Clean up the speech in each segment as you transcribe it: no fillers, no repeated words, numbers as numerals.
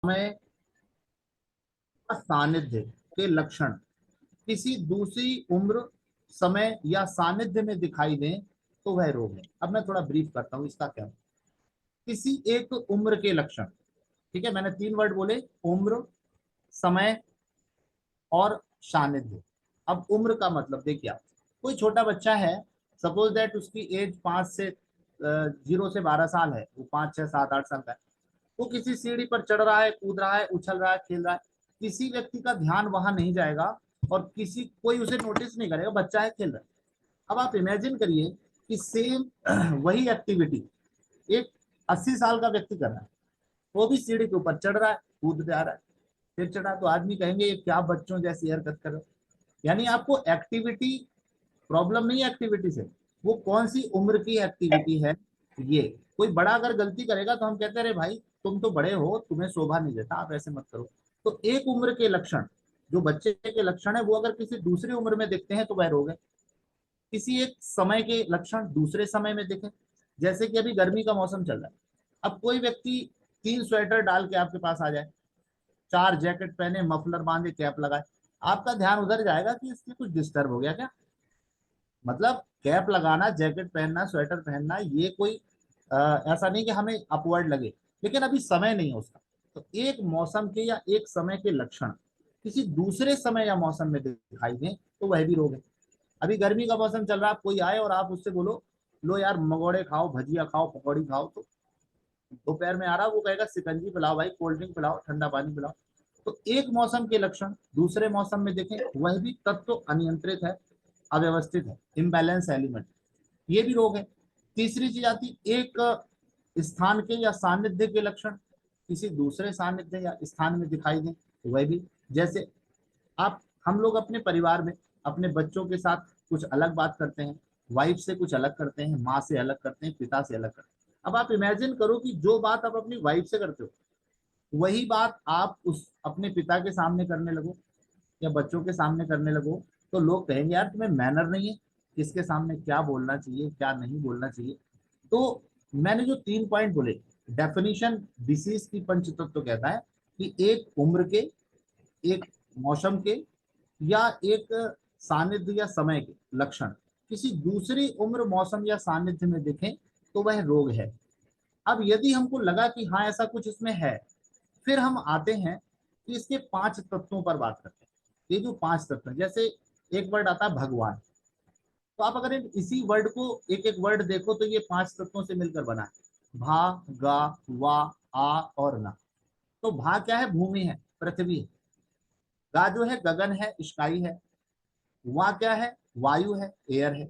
समय का सानिध्य के लक्षण किसी दूसरी उम्र, समय या सानिध्य में दिखाई दें तो वह रोग है। अब मैं थोड़ा ब्रीफ करता हूँ इसका क्या। किसी एक उम्र के लक्षण, ठीक है, मैंने तीन वर्ड बोले, उम्र, समय और सानिध्य। अब उम्र का मतलब देखिए, आप कोई छोटा बच्चा है, सपोज दैट उसकी एज 0 से 12 साल है, वो 5 6 7 8 साल का है, वो किसी सीढ़ी पर चढ़ रहा है, कूद रहा है, उछल रहा है, खेल रहा है, किसी व्यक्ति का ध्यान वहां नहीं जाएगा और किसी कोई उसे नोटिस नहीं करेगा, बच्चा है, खेल रहा है। अब आप इमेजिन करिए कि सेम वही एक्टिविटी एक 80 साल का व्यक्ति कर रहा है, वो भी सीढ़ी के ऊपर चढ़ रहा है, कूद जा रहा है, फिर चढ़ा, तो आदमी कहेंगे ये क्या बच्चों जैसी हरकत कर रहे हो। यानी आपको एक्टिविटी प्रॉब्लम नहीं है एक्टिविटी से, वो कौन सी उम्र की एक्टिविटी है। ये कोई बड़ा अगर गलती करेगा तो हम कहते हैं अरे भाई तुम तो बड़े हो, तुम्हें शोभा नहीं देता, आप ऐसे मत करो। तो एक उम्र के लक्षण, जो बच्चे के लक्षण है, वो अगर किसी दूसरी उम्र में देखते हैं तो वह रोग है। किसी एक समय के लक्षण दूसरे समय में देखें, जैसे कि अभी गर्मी का मौसम चल रहा है, अब कोई व्यक्ति 3 स्वेटर डाल के आपके पास आ जाए, 4 जैकेट पहने, मफलर बांधे, कैप लगाए, आपका ध्यान उधर जाएगा कि इससे कुछ डिस्टर्ब हो गया क्या। मतलब कैप लगाना, जैकेट पहनना, स्वेटर पहनना, ये कोई ऐसा नहीं कि हमें अपवर्ड लगे, लेकिन अभी समय नहीं है उसका। तो एक मौसम के या एक समय के लक्षण किसी दूसरे समय या मौसम में दिखाई दें तो वह भी रोग है। अभी गर्मी का मौसम चल रहा है, कोई आए और आप उससे बोलो लो यार मगोड़े खाओ, भजिया खाओ, पकौड़ी खाओ, तो दोपहर में आ रहा, वो कहेगा सिकंजी पिलाओ भाई, कोल्ड ड्रिंक पिलाओ, ठंडा पानी पिलाओ। तो एक मौसम के लक्षण दूसरे मौसम में देखें, वह भी तत्व अनियंत्रित है, अव्यवस्थित है, इम्बैलेंस एलिमेंट, ये भी रोग है। तीसरी चीज आती, एक स्थान के या सानिध्य के लक्षण किसी दूसरे सानिध्य या स्थान में दिखाई दें, वह भी, जैसे आप हम लोग अपने परिवार में अपने बच्चों के साथ कुछ अलग बात करते हैं, वाइफ से कुछ अलग करते हैं, माँ से अलग करते हैं, पिता से अलग करते हैं। अब आप इमेजिन करो कि जो बात आप अपनी वाइफ से करते हो, वही बात आप उस अपने पिता के सामने करने लगो या बच्चों के सामने करने लगो, तो लोग कहेंगे यार तुम्हें मैनर नहीं है, किसके सामने क्या बोलना चाहिए, क्या नहीं बोलना चाहिए। तो मैंने जो 3 पॉइंट बोले, डेफिनेशन डिसीज की पंचतत्व तो कहता है कि एक उम्र के, एक मौसम के, या एक सानिध्य या समय के लक्षण किसी दूसरी उम्र, मौसम या सानिध्य में दिखें तो वह रोग है। अब यदि हमको लगा कि हाँ ऐसा कुछ इसमें है, फिर हम आते हैं कि इसके 5 तत्वों पर बात करते हैं। ये जो 5 तत्व हैं, जैसे एक वर्ड आता है भगवान, तो आप अगर इसी वर्ड को एक एक वर्ड देखो तो ये 5 तत्वों से मिलकर बना है, भा, गा, वा, आ और ना। तो भा क्या है, भूमि है, पृथ्वी है। गा जो है गगन है, स्काई है। वा क्या है, वायु है, एयर है।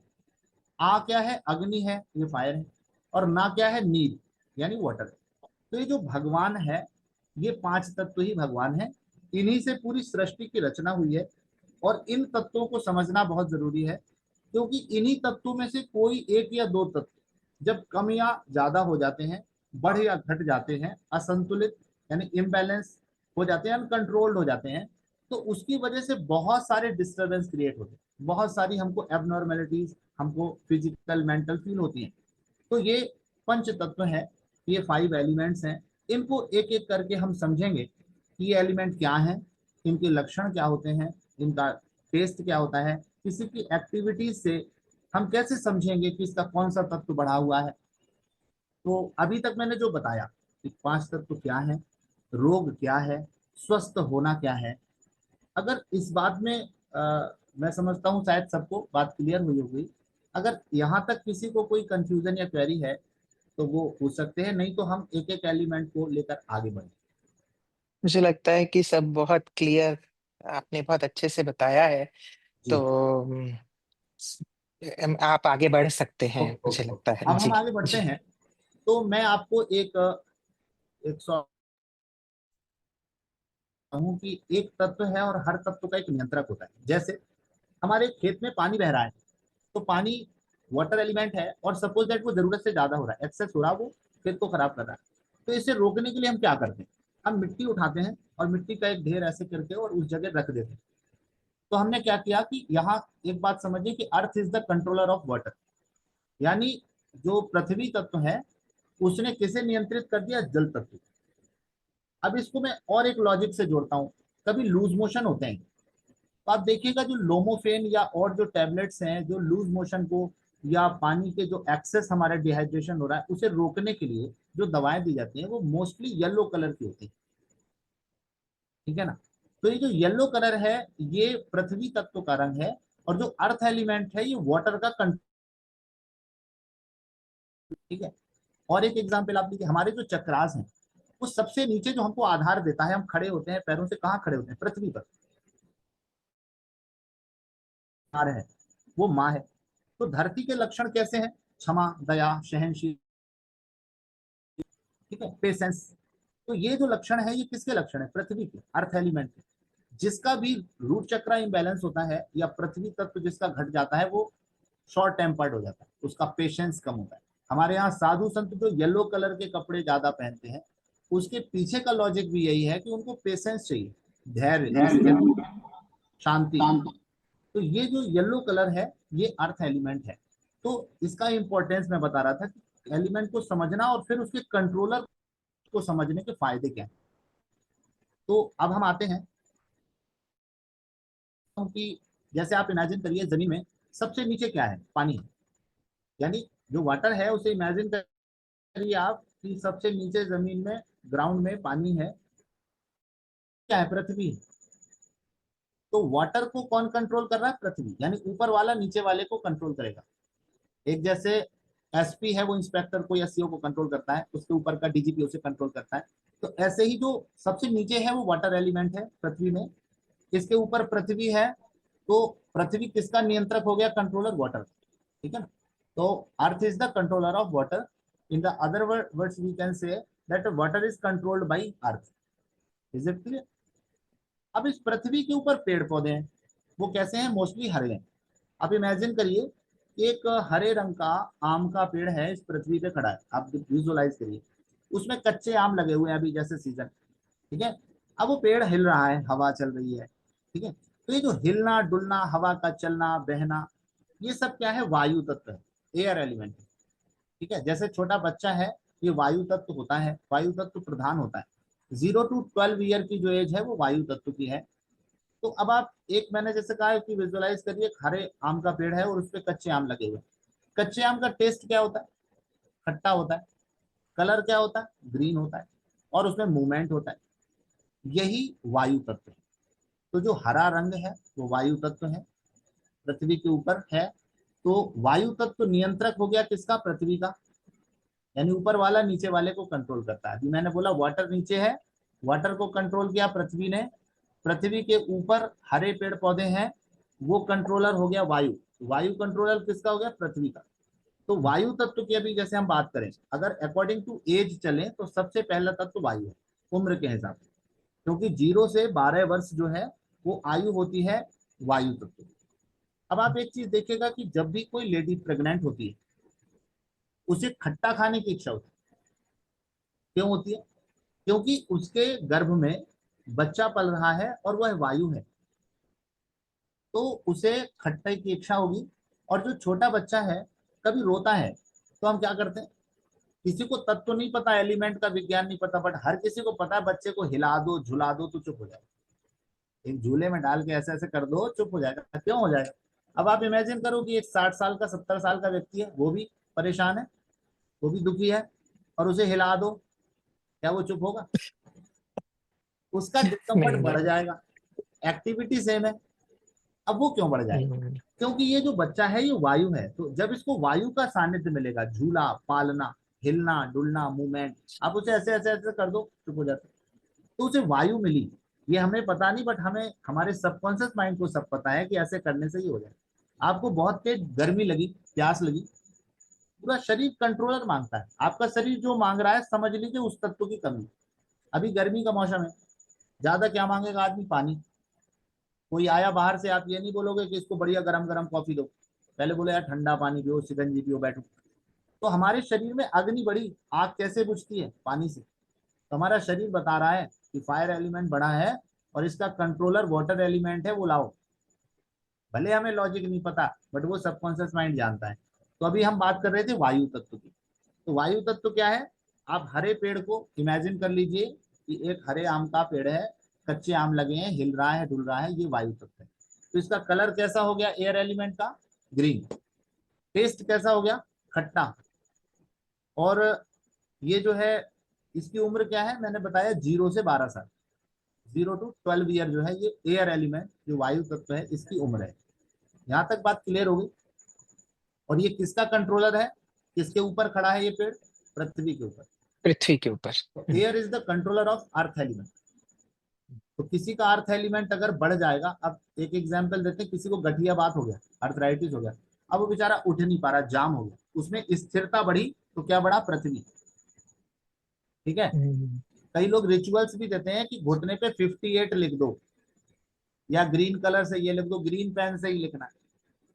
आ क्या है, अग्नि है, ये फायर है। और ना क्या है, नील यानी वाटर है। तो ये जो भगवान है, ये 5 तत्व ही भगवान है, इन्हीं से पूरी सृष्टि की रचना हुई है। और इन तत्वों को समझना बहुत जरूरी है, क्योंकि इन्हीं तत्वों में से कोई एक या दो तत्व जब कम या ज्यादा हो जाते हैं, बढ़ या घट जाते हैं, असंतुलित यानी इम्बैलेंस हो जाते हैं, अनकंट्रोल्ड हो जाते हैं, तो उसकी वजह से बहुत सारे डिस्टर्बेंस क्रिएट होते हैं, बहुत सारी हमको एबनॉर्मेलिटीज, हमको फिजिकल मेंटल फील होती हैं। तो ये पंच तत्व है, ये 5 एलिमेंट्स हैं। इनको एक एक करके हम समझेंगे कि ये एलिमेंट क्या है, इनके लक्षण क्या होते हैं, इनका टेस्ट क्या होता है, किसी की एक्टिविटीज से हम कैसे समझेंगे कि इसका कौन सा तत्व बढ़ा हुआ है। तो अभी तक मैंने जो बताया कि 5 तत्व क्या है, रोग क्या है, स्वस्थ होना क्या है, अगर इस बात में मैं समझता हूँ शायद सबको बात क्लियर हुई होगी। अगर यहाँ तक किसी को कोई कंफ्यूजन या क्वेरी है तो वो पूछ सकते हैं, नहीं तो हम एक एक एलिमेंट को लेकर आगे बढ़े। मुझे लगता है कि सब बहुत क्लियर, आपने बहुत अच्छे से बताया है। तो जी। आप आगे बढ़ सकते हैं, ओके मुझे ओके लगता ओके, है। अब हम जी। आगे बढ़ते जी। हैं। तो मैं आपको एक एक सौ कहूँ कि एक तत्व है और हर तत्व का एक नियंत्रक होता है। जैसे हमारे खेत में पानी बह रहा है, तो पानी वाटर एलिमेंट है, और सपोज दैट वो जरूरत से ज्यादा हो रहा है, एक्सेस हो रहा है, वो खेत को खराब कर रहा है। तो इसे रोकने के लिए हम क्या करते हैं, हम मिट्टी उठाते हैं और मिट्टी का एक ढेर ऐसे करके और उस जगह रख देते हैं। तो हमने क्या किया कि यहाँ एक बात समझिए कि अर्थ is the controller of water, यानी जो पृथ्वी तत्व है उसने किसे नियंत्रित कर दिया, जल तत्व। अब इसको मैं और एक लॉजिक से जोड़ता हूँ, कभी लूज मोशन होते हैं तो आप देखिएगा जो लोमोफेन या और जो टैबलेट्स हैं जो लूज मोशन को या पानी के जो एक्सेस हमारे डिहाइड्रेशन हो रहा है उसे रोकने के लिए जो दवाएं दी जाती हैं वो मोस्टली येलो कलर की होती है, ठीक है ना। तो ये जो येलो कलर है ये पृथ्वी तत्व का रंग है, और जो अर्थ एलिमेंट है ये वाटर का कंट्रोल, ठीक है। और एक एग्जाम्पल आप लीजिए, हमारे जो चक्रास हैं वो सबसे नीचे जो हमको आधार देता है, हम खड़े होते हैं पैरों से कहाँ खड़े होते हैं, पृथ्वी पर आ रहे हैं, वो माँ है। तो धरती के लक्षण कैसे हैं, क्षमा, दया, सहनशील, ठीक है, पेशेंस। तो ये जो लक्षण है ये किसके लक्षण है, पृथ्वी के, अर्थ एलिमेंट के। जिसका भी रूट चक्र इंबैलेंस होता है या पृथ्वी तत्व जिसका घट जाता है वो शॉर्ट टेम्पर्ड हो जाता है, उसका पेशेंस कम होता है। हमारे यहाँ साधु संत जो येलो कलर के कपड़े ज्यादा पहनते हैं उसके पीछे का लॉजिक भी यही है कि उनको पेशेंस चाहिए, धैर्य, शांति। तो ये जो येलो कलर है ये अर्थ एलिमेंट है। तो इसका इंपॉर्टेंस मैं बता रहा था कि एलिमेंट को समझना और फिर उसके कंट्रोलर को समझने के फायदे क्या हैं। तो अब हम आते हैं कि जैसे आप इमेजिन करिए जमीन में सबसे नीचे क्या है, पानी है, यानी जो वाटर है उसे इमेजिन करिए आप कि सबसे नीचे जमीन में ग्राउंड में पानी है, क्या है, पृथ्वी। तो वाटर को कौन कंट्रोल कर रहा है, पृथ्वी, यानी ऊपर वाला नीचे वाले को कंट्रोल करेगा। एक जैसे एसपी है वो इंस्पेक्टर को या सीओ को कंट्रोल करता है, उसके ऊपर का डीजीपी उसे कंट्रोल करता है। तो ऐसे ही जो सबसे नीचे है वो वाटर एलिमेंट है पृथ्वी में, इसके ऊपर पृथ्वी है, तो पृथ्वी किसका नियंत्रक हो गया, कंट्रोलर, वाटर, ठीक है ना। तो earth is the controller of water, in the other words we can say that water is controlled by earth. Is it clear. अब इस पृथ्वी के ऊपर पेड़ पौधे हैं, वो कैसे हैं, मोस्टली हरे हैं। अब इमेजिन करिए एक हरे रंग का आम का पेड़ है इस पृथ्वी पे खड़ा है, आप विजुअलाइज करिए, उसमें कच्चे आम लगे हुए हैं अभी जैसे सीजन, ठीक है। अब वो पेड़ हिल रहा है, हवा चल रही है, ठीक है। तो ये जो हिलना डुलना, हवा का चलना बहना, ये सब क्या है, वायु तत्व है, एयर एलिमेंट है, ठीक है। जैसे छोटा बच्चा है ये वायु तत्व होता है, वायु तत्व प्रधान होता है। 0 to 12 ईयर की जो एज है वो वायु तत्व की है। तो अब आप एक, मैंने जैसे कहा कि विजुअलाइज करिए हरे आम का पेड़ है और उस पर कच्चे आम लगे हुए। कच्चे आम का टेस्ट क्या होता है, खट्टा होता है, कलर क्या होता है, ग्रीन होता है, और उसमें मूवमेंट होता है, यही वायु तत्व है। तो जो हरा रंग है वो वायु तत्व है, पृथ्वी के ऊपर है। तो वायु तत्व नियंत्रक हो गया किसका, पृथ्वी का, यानी ऊपर वाला नीचे वाले को कंट्रोल करता है। अभी मैंने बोला वाटर नीचे है, वाटर को कंट्रोल किया पृथ्वी ने, पृथ्वी के ऊपर हरे पेड़ पौधे हैं, वो कंट्रोलर हो गया वायु, वायु कंट्रोलर किसका हो गया, पृथ्वी का। तो वायु तत्व की अभी जैसे हम बात करें, अगर अकॉर्डिंग टू एज चले तो सबसे पहला तत्व वायु है, उम्र के हिसाब से, क्योंकि 0 से 12 वर्ष जो है वो आयु होती है वायु तत्व। अब आप एक चीज देखिएगा कि जब भी कोई लेडी प्रेग्नेंट होती है उसे खट्टा खाने की इच्छा होती है, क्यों होती है, क्योंकि उसके गर्भ में बच्चा पल रहा है और वह वायु है, तो उसे खट्टे की इच्छा होगी। और जो छोटा बच्चा है कभी रोता है तो हम क्या करते हैं, किसी को तत्व तो नहीं पता, एलिमेंट का विज्ञान नहीं पता, बट हर किसी को पता है बच्चे को हिला दो झुला दो तो चुप हो जाएगा, एक झूले में डाल के ऐसे ऐसे कर दो चुप हो जाएगा, क्यों हो जाएगा। अब आप इमेजिन करो कि एक 60 साल का 70 साल का व्यक्ति है, वो भी परेशान है, वो भी दुखी है, और उसे हिला दो, क्या वो चुप होगा, उसका डिस्कम्फर्ट नहीं बढ़ नहीं। जाएगा। एक्टिविटी सेम है, अब वो क्यों बढ़ जाएगा, हम्म, क्योंकि ये जो बच्चा है ये वायु है। तो जब इसको वायु का सानिध्य मिलेगा, झूला, पालना, हिलना डुलना, मूवमेंट, आप उसे ऐसे ऐसे ऐसे कर दो चुप हो जाता है, तो उसे वायु मिली। ये हमें पता नहीं, बट हमें हमारे सबकॉन्शियस माइंड को सब पता है कि ऐसे करने से ही हो जाए। आपको बहुत तेज गर्मी लगी, प्यास लगी, पूरा शरीर कंट्रोलर मांगता है, आपका शरीर जो मांग रहा है समझ लीजिए उस तत्व की कमी। अभी गर्मी का मौसम है, ज्यादा क्या मांगेगा आदमी, पानी। कोई आया बाहर से, आप ये नहीं बोलोगे कि इसको बढ़िया गरम गरम कॉफी दो, पहले बोले यार ठंडा पानी पियो, शिकंजी पियो, बैठो। तो हमारे शरीर में अग्नि बढ़ी, आग कैसे बुझती है, पानी से। तो हमारा शरीर बता रहा है कि फायर एलिमेंट बढ़ा है और इसका कंट्रोलर वाटर एलिमेंट है, वो लाओ। भले हमें लॉजिक नहीं पता, बट वो सबकॉन्शियस माइंड जानता है। तो अभी हम बात कर रहे थे वायु तत्व की। तो वायु तत्व क्या है, आप हरे पेड़ को इमेजिन कर लीजिए, कि एक हरे आम का पेड़ है, कच्चे आम लगे हैं, हिल रहा है, डुल रहा है, ये वायु तत्व है। तो इसका कलर कैसा हो गया एयर एलिमेंट का, ग्रीन। टेस्ट कैसा हो गया, खट्टा। और ये जो है, इसकी उम्र क्या है, मैंने बताया 0 से 12 साल, 0 to 12 ईयर जो है, ये एयर एलिमेंट जो वायु तत्व है इसकी उम्र है। यहां तक बात क्लियर होगी। और ये किसका कंट्रोलर है, किसके ऊपर खड़ा है ये पेड़, पृथ्वी के ऊपर। पृथ्वी के ऊपर। तो air is the controller of earth element. तो किसी का अर्थ एलिमेंट अगर बढ़ जाएगा, अब एक एग्जांपल देते हैं, किसी को गठिया बात हो गया, अर्थराइटिस हो गया, अब वो बेचारा उठ नहीं पा रहा, जाम हो गया, उसमें स्थिरता बढ़ी तो क्या बढ़ा, पृथ्वी। ठीक है। हम्म, कई लोग रिचुअल्स भी देते हैं कि घुटने पे 58 लिख दो, या ग्रीन कलर से ये लिख दो, ग्रीन पेन से ही लिखना है।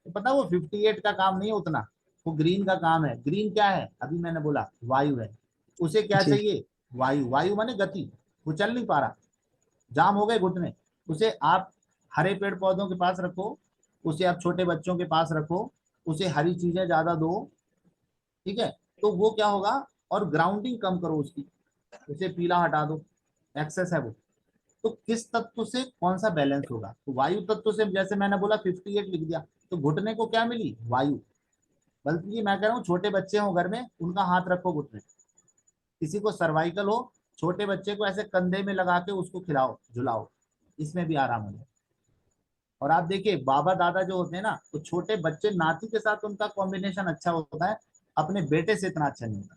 तो पता वो 58 का काम नहीं है उतना, वो ग्रीन का काम है। ग्रीन क्या है, अभी मैंने बोला वायु है। उसे क्या जी। चाहिए, वायु। वायु माने गति, वो चल नहीं पा रहा, जाम हो गए घुटने। उसे आप हरे पेड़ पौधों के पास रखो, उसे आप छोटे बच्चों के पास रखो, उसे हरी चीजें ज्यादा दो। ठीक है। तो वो क्या होगा, और ग्राउंडिंग कम करो उसकी, उसे पीला हटा दो, एक्सेस है वो। तो किस तत्व से कौन सा बैलेंस होगा, तो वायु तत्व से, जैसे मैंने बोला 58 लिख दिया, तो घुटने को क्या मिली, वायु। बल्कि मैं कह रहा हूँ छोटे बच्चे हो घर में, उनका हाथ रखो घुटने। किसी को सर्वाइकल हो, छोटे बच्चे को ऐसे कंधे में लगा के उसको खिलाओ झुलाओ, इसमें भी आराम हो जाए। और आप देखिए बाबा दादा जो होते हैं ना, तो छोटे बच्चे नाती के साथ उनका कॉम्बिनेशन अच्छा होता है, अपने बेटे से इतना अच्छा नहीं होता।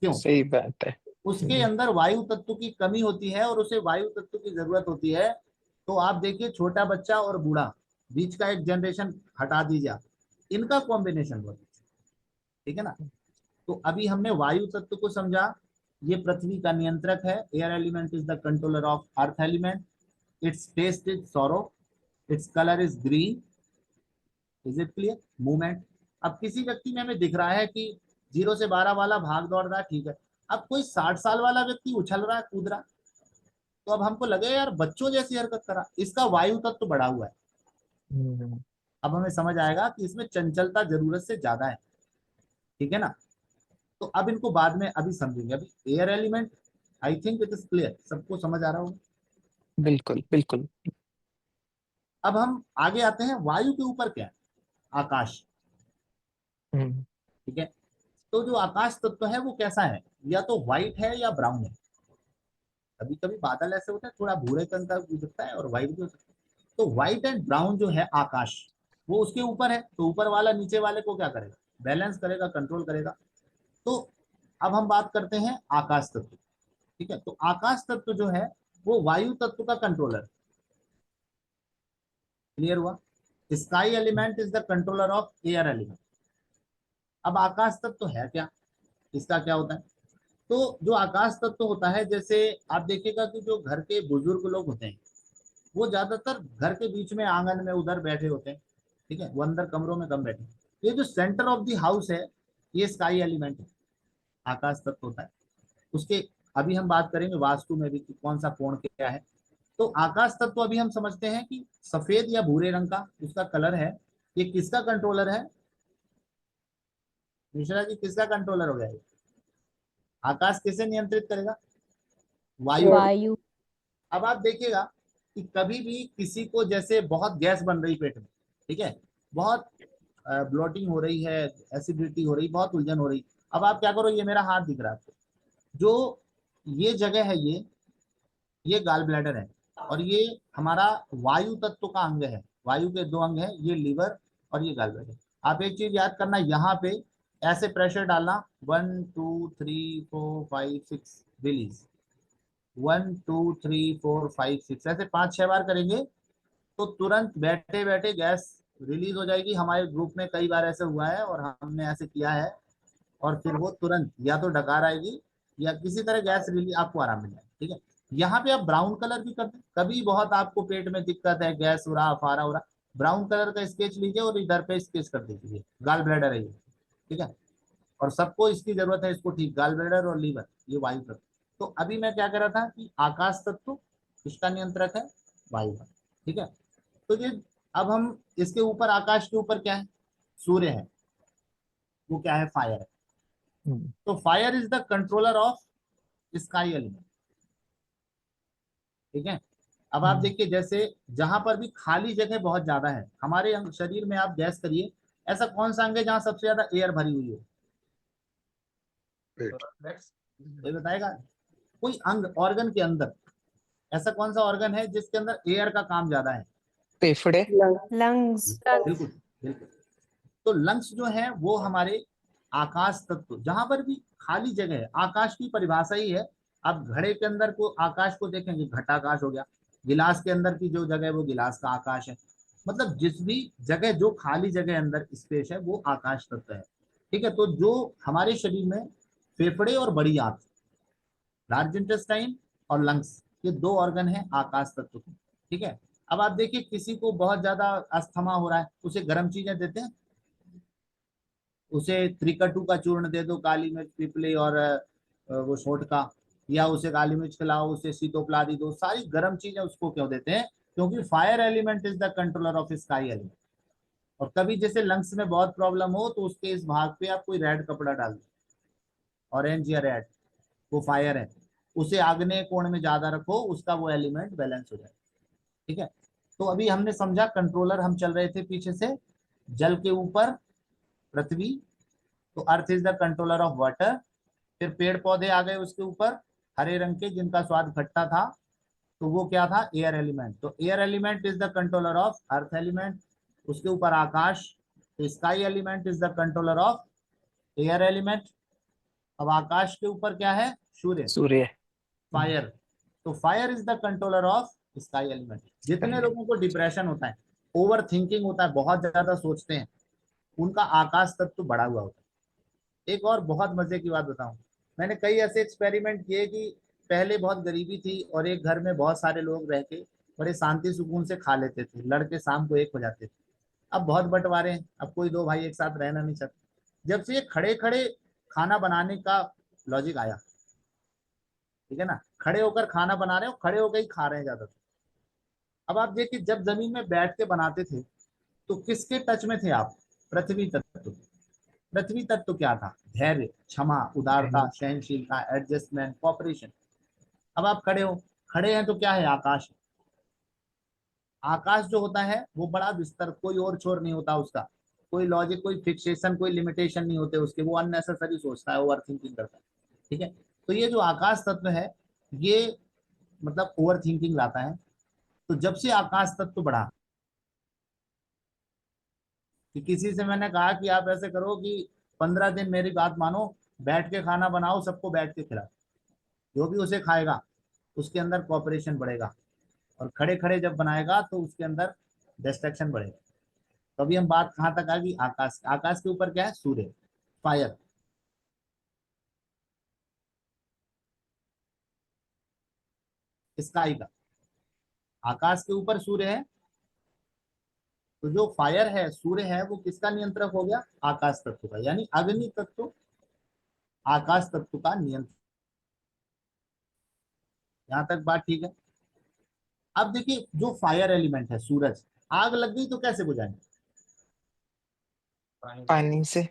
क्यों, सही बात है। उसके अंदर वायु तत्व की कमी होती है और उसे वायु तत्व की जरूरत होती है। तो आप देखिए छोटा बच्चा और बूढ़ा, बीच का एक जनरेशन हटा दीजिए आप, इनका कॉम्बिनेशन बहुत अच्छा। ठीक है ना। तो अभी हमने वायु तत्व को समझा, ये पृथ्वी का नियंत्रक है। Air element is the controller of earth element. Its taste is sorrow, its colour is green. Is it clear. Movement, अब किसी व्यक्ति में हमें दिख रहा है कि 0 से 12 वाला भाग दौड़ रहा है, ठीक है। अब कोई 60 साल वाला व्यक्ति उछल रहा है, कूद रहा है, तो अब हमको लगे यार बच्चों जैसी हरकत करा, इसका वायु तत्व बढ़ा हुआ है। हम्म, अब हमें समझ आएगा कि इसमें चंचलता जरूरत से ज्यादा है। ठीक है ना। तो अब इनको बाद में अभी समझेंगे, अभी air element, I think it is clear, सबको समझ आ रहा होगा। बिल्कुल बिल्कुल। अब हम आगे आते हैं, वायु के ऊपर क्या है, आकाश। हम्म, ठीक है। तो जो आकाश तत्व है वो कैसा है, या तो व्हाइट है या ब्राउन है। कभी कभी बादल ऐसे होते हैं थोड़ा भूरे रंग का भी दिखता है और व्हाइट भी हो सकता है। तो व्हाइट एंड ब्राउन जो है आकाश, वो उसके ऊपर है, तो ऊपर वाला नीचे वाले को क्या करेगा, बैलेंस करेगा, कंट्रोल करेगा। तो अब हम बात करते हैं आकाश तत्व। ठीक है। तो आकाश तत्व जो है वो वायु तत्व का कंट्रोलर। क्लियर हुआ। Sky element is the controller of air element. अब आकाश तत्व है क्या, इसका क्या होता है। तो जो आकाश तत्व होता है, जैसे आप देखिएगा कि जो घर के बुजुर्ग लोग होते हैं, वो ज्यादातर घर के बीच में आंगन में उधर बैठे होते हैं। ठीक है, वो अंदर कमरों में कम बैठे। ये जो सेंटर ऑफ द हाउस है, ये स्काई एलिमेंट है, आकाश तत्व होता है उसके। अभी हम बात करेंगे वास्तु में भी कि कौन सा कोण क्या है। तो आकाश तत्व अभी हम समझते हैं कि सफेद या भूरे रंग का उसका कलर है। ये किसका कंट्रोलर है, मिश्रा जी, किसका कंट्रोलर हो गया ये? आकाश किसे नियंत्रित करेगा, वायु को। वायु। अब आप देखिएगा कि कभी भी किसी को जैसे बहुत गैस बन रही पेट में, ठीक है, बहुत ब्लोटिंग हो रही है, एसिडिटी हो रही, बहुत उलझन हो रही। अब आप क्या करो, ये मेरा हाथ दिख रहा है आपको, जो ये जगह है, ये गाल ब्लैडर है, और ये हमारा वायु तत्व का अंग है। वायु के दो अंग है, ये लीवर और ये गाल ब्लैडर। आप एक चीज याद करना, यहाँ पे ऐसे प्रेशर डालना, 1 2 3 4 5 6, रिलीज। 1 2 3 4 5 6, ऐसे 5 6 बार करेंगे तो तुरंत बैठे बैठे गैस रिलीज हो जाएगी। हमारे ग्रुप में कई बार ऐसे हुआ है और हमने ऐसे किया है, और फिर वो तुरंत या तो डकार आएगी या किसी तरह गैस रिलीज, आपको आराम मिल जाएगा। ठीक है। यहाँ पे आप ब्राउन कलर भी करते हैं, कभी बहुत आपको पेट में दिक्कत है, गैस हो रहा, अफारा हो रहा, ब्राउन कलर का स्केच लीजिए और इधर पे स्केच कर दीजिए, गाल ब्लैडर है ये। ठीक है। और सबको इसकी जरूरत है इसको, ठीक, गाल ब्लैडर और लीवर, ये वायु तत्व। तो अभी मैं क्या कह रहा था कि आकाश तत्व किसका नियंत्रक है, वायु का। ठीक है। तो ये, अब हम इसके ऊपर, आकाश के ऊपर क्या है, सूर्य है, वो क्या है, फायर है। हम्म, तो fire is the controller of sky element. ठीक है। अब आप हम्म। देखिए, जैसे जहां पर भी खाली जगह बहुत ज्यादा है हमारे शरीर में, आप गैस करिए ऐसा कौन सा अंग है जहां सबसे ज्यादा एयर भरी हुई हो? पेट। कोई बताएगा? कोई अंग, ऑर्गन के अंदर ऐसा कौन सा ऑर्गन है जिसके अंदर एयर का काम ज्यादा है? फेफड़े। लंग्स। बिल्कुल बिल्कुल। तो लंग्स जो है वो हमारे आकाश तत्व, जहां पर भी खाली जगह है, आकाश की परिभाषा ही है। आप घड़े के अंदर को आकाश को देखेंगे, घटाकाश हो गया। गिलास के अंदर की जो जगह है वो गिलास का आकाश है। मतलब जिस भी जगह, जो खाली जगह अंदर स्पेस है वो आकाश तत्व है। ठीक है। तो जो हमारे शरीर में फेफड़े और बड़ी आंत, लार्ज इंटेस्टाइन और लंग्स, ये दो ऑर्गन है आकाश तत्व के। ठीक है। अब आप देखिए, किसी को बहुत ज्यादा अस्थमा हो रहा है, उसे गर्म चीजें देते हैं? उसे त्रिकटु का चूर्ण दे दो, काली मिर्च, पिपली और वो सोंठ का, या उसे काली मिर्च खिलाओ, उसे सीतोपलादी दो, सारी गर्म चीजें उसको क्यों देते हैं? क्योंकि fire element is the controller of sky element. और कभी जैसे लंग्स में बहुत प्रॉब्लम हो तो उसके इस भाग पे आप कोई रेड कपड़ा डाल दो, ऑरेंज या रेड, वो फायर है। उसे आग्नेय कोण में ज्यादा रखो, उसका वो एलिमेंट बैलेंस हो जाए। ठीक है। तो अभी हमने समझा, कंट्रोलर हम चल रहे थे पीछे से, जल के ऊपर पृथ्वी, तो earth is the controller of water. फिर पेड़ पौधे आ गए उसके ऊपर, हरे रंग के, जिनका स्वाद खट्टा था, तो वो क्या था? Air element. तो air element is the controller of earth element. उसके ऊपर आकाश, तो sky element is the controller of air element. अब आकाश के ऊपर क्या है? सूर्य, सूर्य। फायर। तो fire is the controller of sky element. जितने लोगों को डिप्रेशन होता है, ओवर थिंकिंग होता है, बहुत ज्यादा सोचते हैं, उनका आकाश तत्व बढ़ा हुआ होता है। एक और बहुत मजे की बात बताऊं, मैंने कई ऐसे एक्सपेरिमेंट किए कि पहले बहुत गरीबी थी और एक घर में बहुत सारे लोग रह के बड़े शांति सुकून से खा लेते थे, लड़के शाम को एक हो जाते थे। अब बहुत बंटवारे हैं, अब कोई दो भाई एक साथ रहना नहीं चाहते। जब से ये खड़े खड़े खाना बनाने का लॉजिक आया, ठीक है ना, खड़े होकर खाना बना रहे हो, खड़े होकर ही खा रहे हैं ज्यादातर। अब आप देखिए, जब जमीन में बैठ के बनाते थे तो किसके टच में थे आप? पृथ्वी तत्व। पृथ्वी तत्व क्या था? धैर्य, क्षमा, उदारता, सहनशीलता, एडजस्टमेंट, कॉपरेशन। अब आप खड़े हो, खड़े हैं तो क्या है? आकाश है। आकाश जो होता है वो बड़ा विस्तर, कोई और छोर नहीं होता उसका, कोई लॉजिक, कोई फिक्सेशन, कोई लिमिटेशन नहीं होते उसके, वो अननेसेसरी सोचता है, ओवर थिंकिंग करता है। ठीक है। तो ये जो आकाश तत्व है, ये मतलब ओवर थिंकिंग लाता है। तो जब से आकाश तत्व बढ़ा, कि किसी से मैंने कहा कि आप ऐसे करो कि 15 दिन मेरी बात मानो, बैठ के खाना बनाओ, सबको बैठ के खिलाओ, जो भी उसे खाएगा उसके अंदर कॉपरेशन बढ़ेगा। और खड़े खड़े जब बनाएगा तो उसके अंदर डिस्ट्रक्शन बढ़ेगा। तो अभी हम बात कहाँ तक आ गई? आकाश। आकाश के ऊपर क्या है? सूर्य, फायर। स्काई का, आकाश के ऊपर सूर्य है, तो जो फायर है, सूर्य है, वो किसका नियंत्रक हो गया? आकाश तत्व का, यानी अग्नि तत्व आकाश तत्व का नियंत्रण। यहां तक बात ठीक है? अब देखिए, जो फायर एलिमेंट है, सूरज, आग लग गई तो कैसे बुझाएंगे? पानी से। अब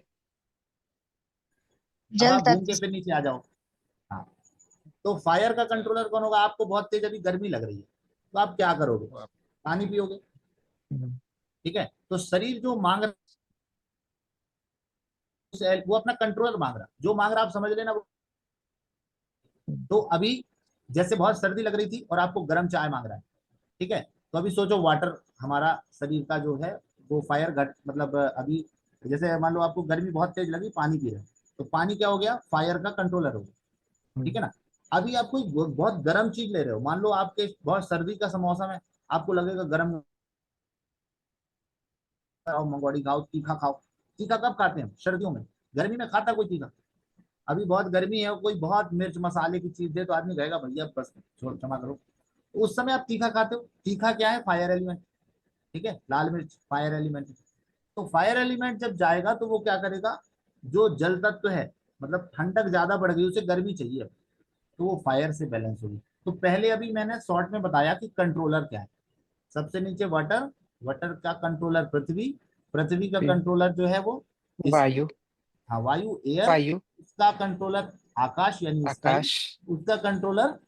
जल आप घूम के तत्व। फिर नीचे आ जाओ। हाँ। तो फायर का कंट्रोलर कौन होगा? आपको बहुत तेज अभी गर्मी लग रही है, तो आप क्या करोगे? पानी पियोगे। हम्म। ठीक है। तो शरीर जो मांग रहा है, वो अपना कंट्रोलर मांग रहा है, जो मांग रहा है आप समझ लेना वो। तो अभी जैसे बहुत सर्दी लग रही थी और आपको गर्म चाय मांग रहा है, ठीक है, तो अभी सोचो, वाटर हमारा शरीर का जो है वो फायर घट, मतलब अभी जैसे मान लो आपको गर्मी बहुत तेज लगी, पानी पी रहे हो, तो पानी क्या हो गया? फायर का कंट्रोलर हो गया। ठीक है ना। अभी आप कोई बहुत गर्म चीज ले रहे हो, मान लो आपके बहुत सर्दी का मौसम है, आपको लगेगा गर्म खाओ, मंगोड़ी खाओ, तीखा खाओ। तीखा कब खाते हैं? सर्दियों में। गर्मी में खाता कोई तीखा? अभी बहुत गर्मी है, कोई बहुत मिर्च मसाले की चीज दे तो आदमी कहेगा भैया बस छोड़, क्षमा करो। तो उस समय आप तीखा खाते हो। तीखा क्या है? Fire element. ठीक है। लाल मिर्च फायर एलिमेंट। तो फायर एलिमेंट जब जाएगा तो वो क्या करेगा? जो जल तत्व है, मतलब ठंडक ज्यादा बढ़ गई, उसे गर्मी चाहिए, तो वो फायर से बैलेंस होगी। तो पहले अभी मैंने शॉर्ट में बताया कि कंट्रोलर क्या है। सबसे नीचे वाटर, वाटर का कंट्रोलर पृथ्वी, पृथ्वी का कंट्रोलर जो है वो इस, वायु। हाँ, वायु, एयर। वायु। उसका कंट्रोलर आकाश यानी स्काई। आकाश। उसका कंट्रोलर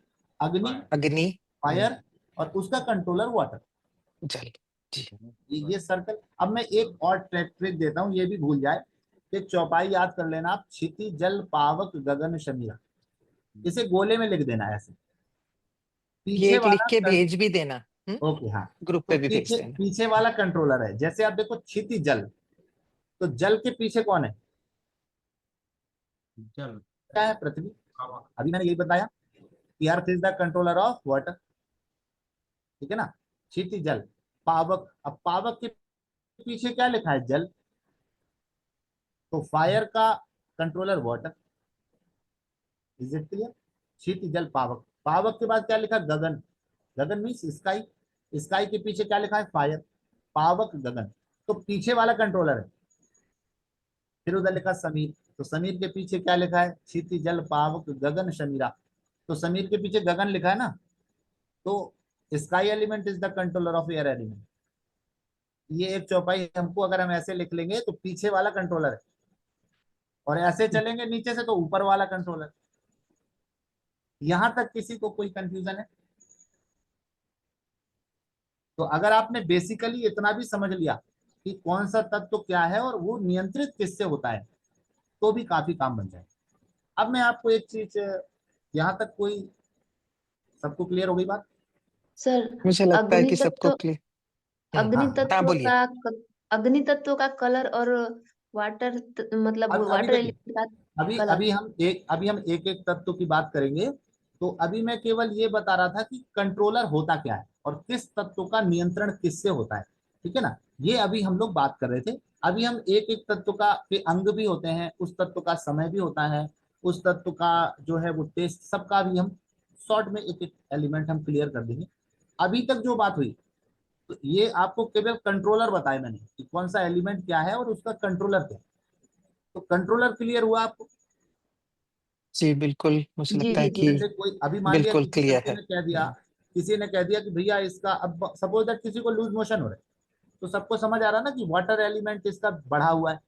अग्नि। अग्नि। फायर, और उसका कंट्रोलर वाटर। जल। जी। ये सर्कल। अब मैं एक और ट्रिक देता हूँ, ये भी भूल जाए। एक चौपाई याद कर लेना आप, क्षिति जल पावक गगन शमीरा, इसे गोले में लिख देना ऐसे। ये पीछे एक लिख वाला के भेज भी देना। ओके हाँ। ग्रुप तो पे भी भेज पीछे देना। पीछे वाला कंट्रोलर है, जैसे आप देखो क्षिति जल, तो जल के पीछे कौन है? जल क्या है? पृथ्वी। अभी मैंने यही बताया कि अर्थ is the controller of water, ठीक है ना। क्षिति जल पावक, अब पावक के पीछे क्या लिखा है? जल। तो फायर का controller water. Is it clear? क्षिति जल पावक, पावक के बाद क्या लिखा? गगन। गगन मीन्स स्काई, स्काई के पीछे क्या लिखा है? फायर। पावक गगन, तो पीछे वाला कंट्रोलर है। फिर उधर लिखा समीर, तो समीर के पीछे क्या लिखा है? क्षिति जल पावक गगन शमीरा, तो समीर के पीछे गगन लिखा है ना। तो sky element is the controller of air element. ये एक चौपाई हमको अगर हम ऐसे लिख लेंगे तो पीछे वाला कंट्रोलर है, और ऐसे चलेंगे नीचे से तो ऊपर वाला कंट्रोलर। यहां तक किसी को कोई कंफ्यूजन है? तो अगर आपने बेसिकली इतना भी समझ लिया कि कौन सा तत्व क्या है और वो नियंत्रित किससे होता है, तो भी काफी काम बन जाए। अब मैं आपको एक चीज, यहाँ तक कोई सबको क्लियर हो गई बात? सर, मुझे लगता है अग्नि कि सबको तत्व क्लियर। अग्नि हाँ हाँ, तत्व बोलिए। का अग्नि तत्व का कलर और मतलब अभी वाटर देखिए, एलिमेंट का अभी कलर। अभी हम एक एक तत्व की बात करेंगे। तो अभी मैं केवल ये बता रहा था कि कंट्रोलर होता क्या है और किस तत्व का नियंत्रण किससे होता है, ठीक है ना। ये अभी हम लोग बात कर रहे थे। अभी हम एक एक तत्व का के अंग भी होते हैं, उस तत्व का समय भी होता है, उस तत्व का जो है वो टेस्ट, सबका भी हम शॉर्ट में एक एक एलिमेंट हम क्लियर कर देंगे। अभी तक जो बात हुई, तो ये आपको केवल कंट्रोलर बताया मैंने कि कौन सा एलिमेंट क्या है और उसका कंट्रोलर क्या है। तो कंट्रोलर क्लियर हुआ आपको? जी बिल्कुल, मुझे जी लगता है जी जी। कि जैसे कोई अभी मान लिया बिल्कुल किसी क्लियर बच्चे है। ने कह दिया, किसी ने कह दिया कि भैया इसका, अब सपोज दैट किसी को लूज मोशन हो रहा है, तो सबको समझ आ रहा है ना कि वाटर एलिमेंट इसका बढ़ा हुआ है।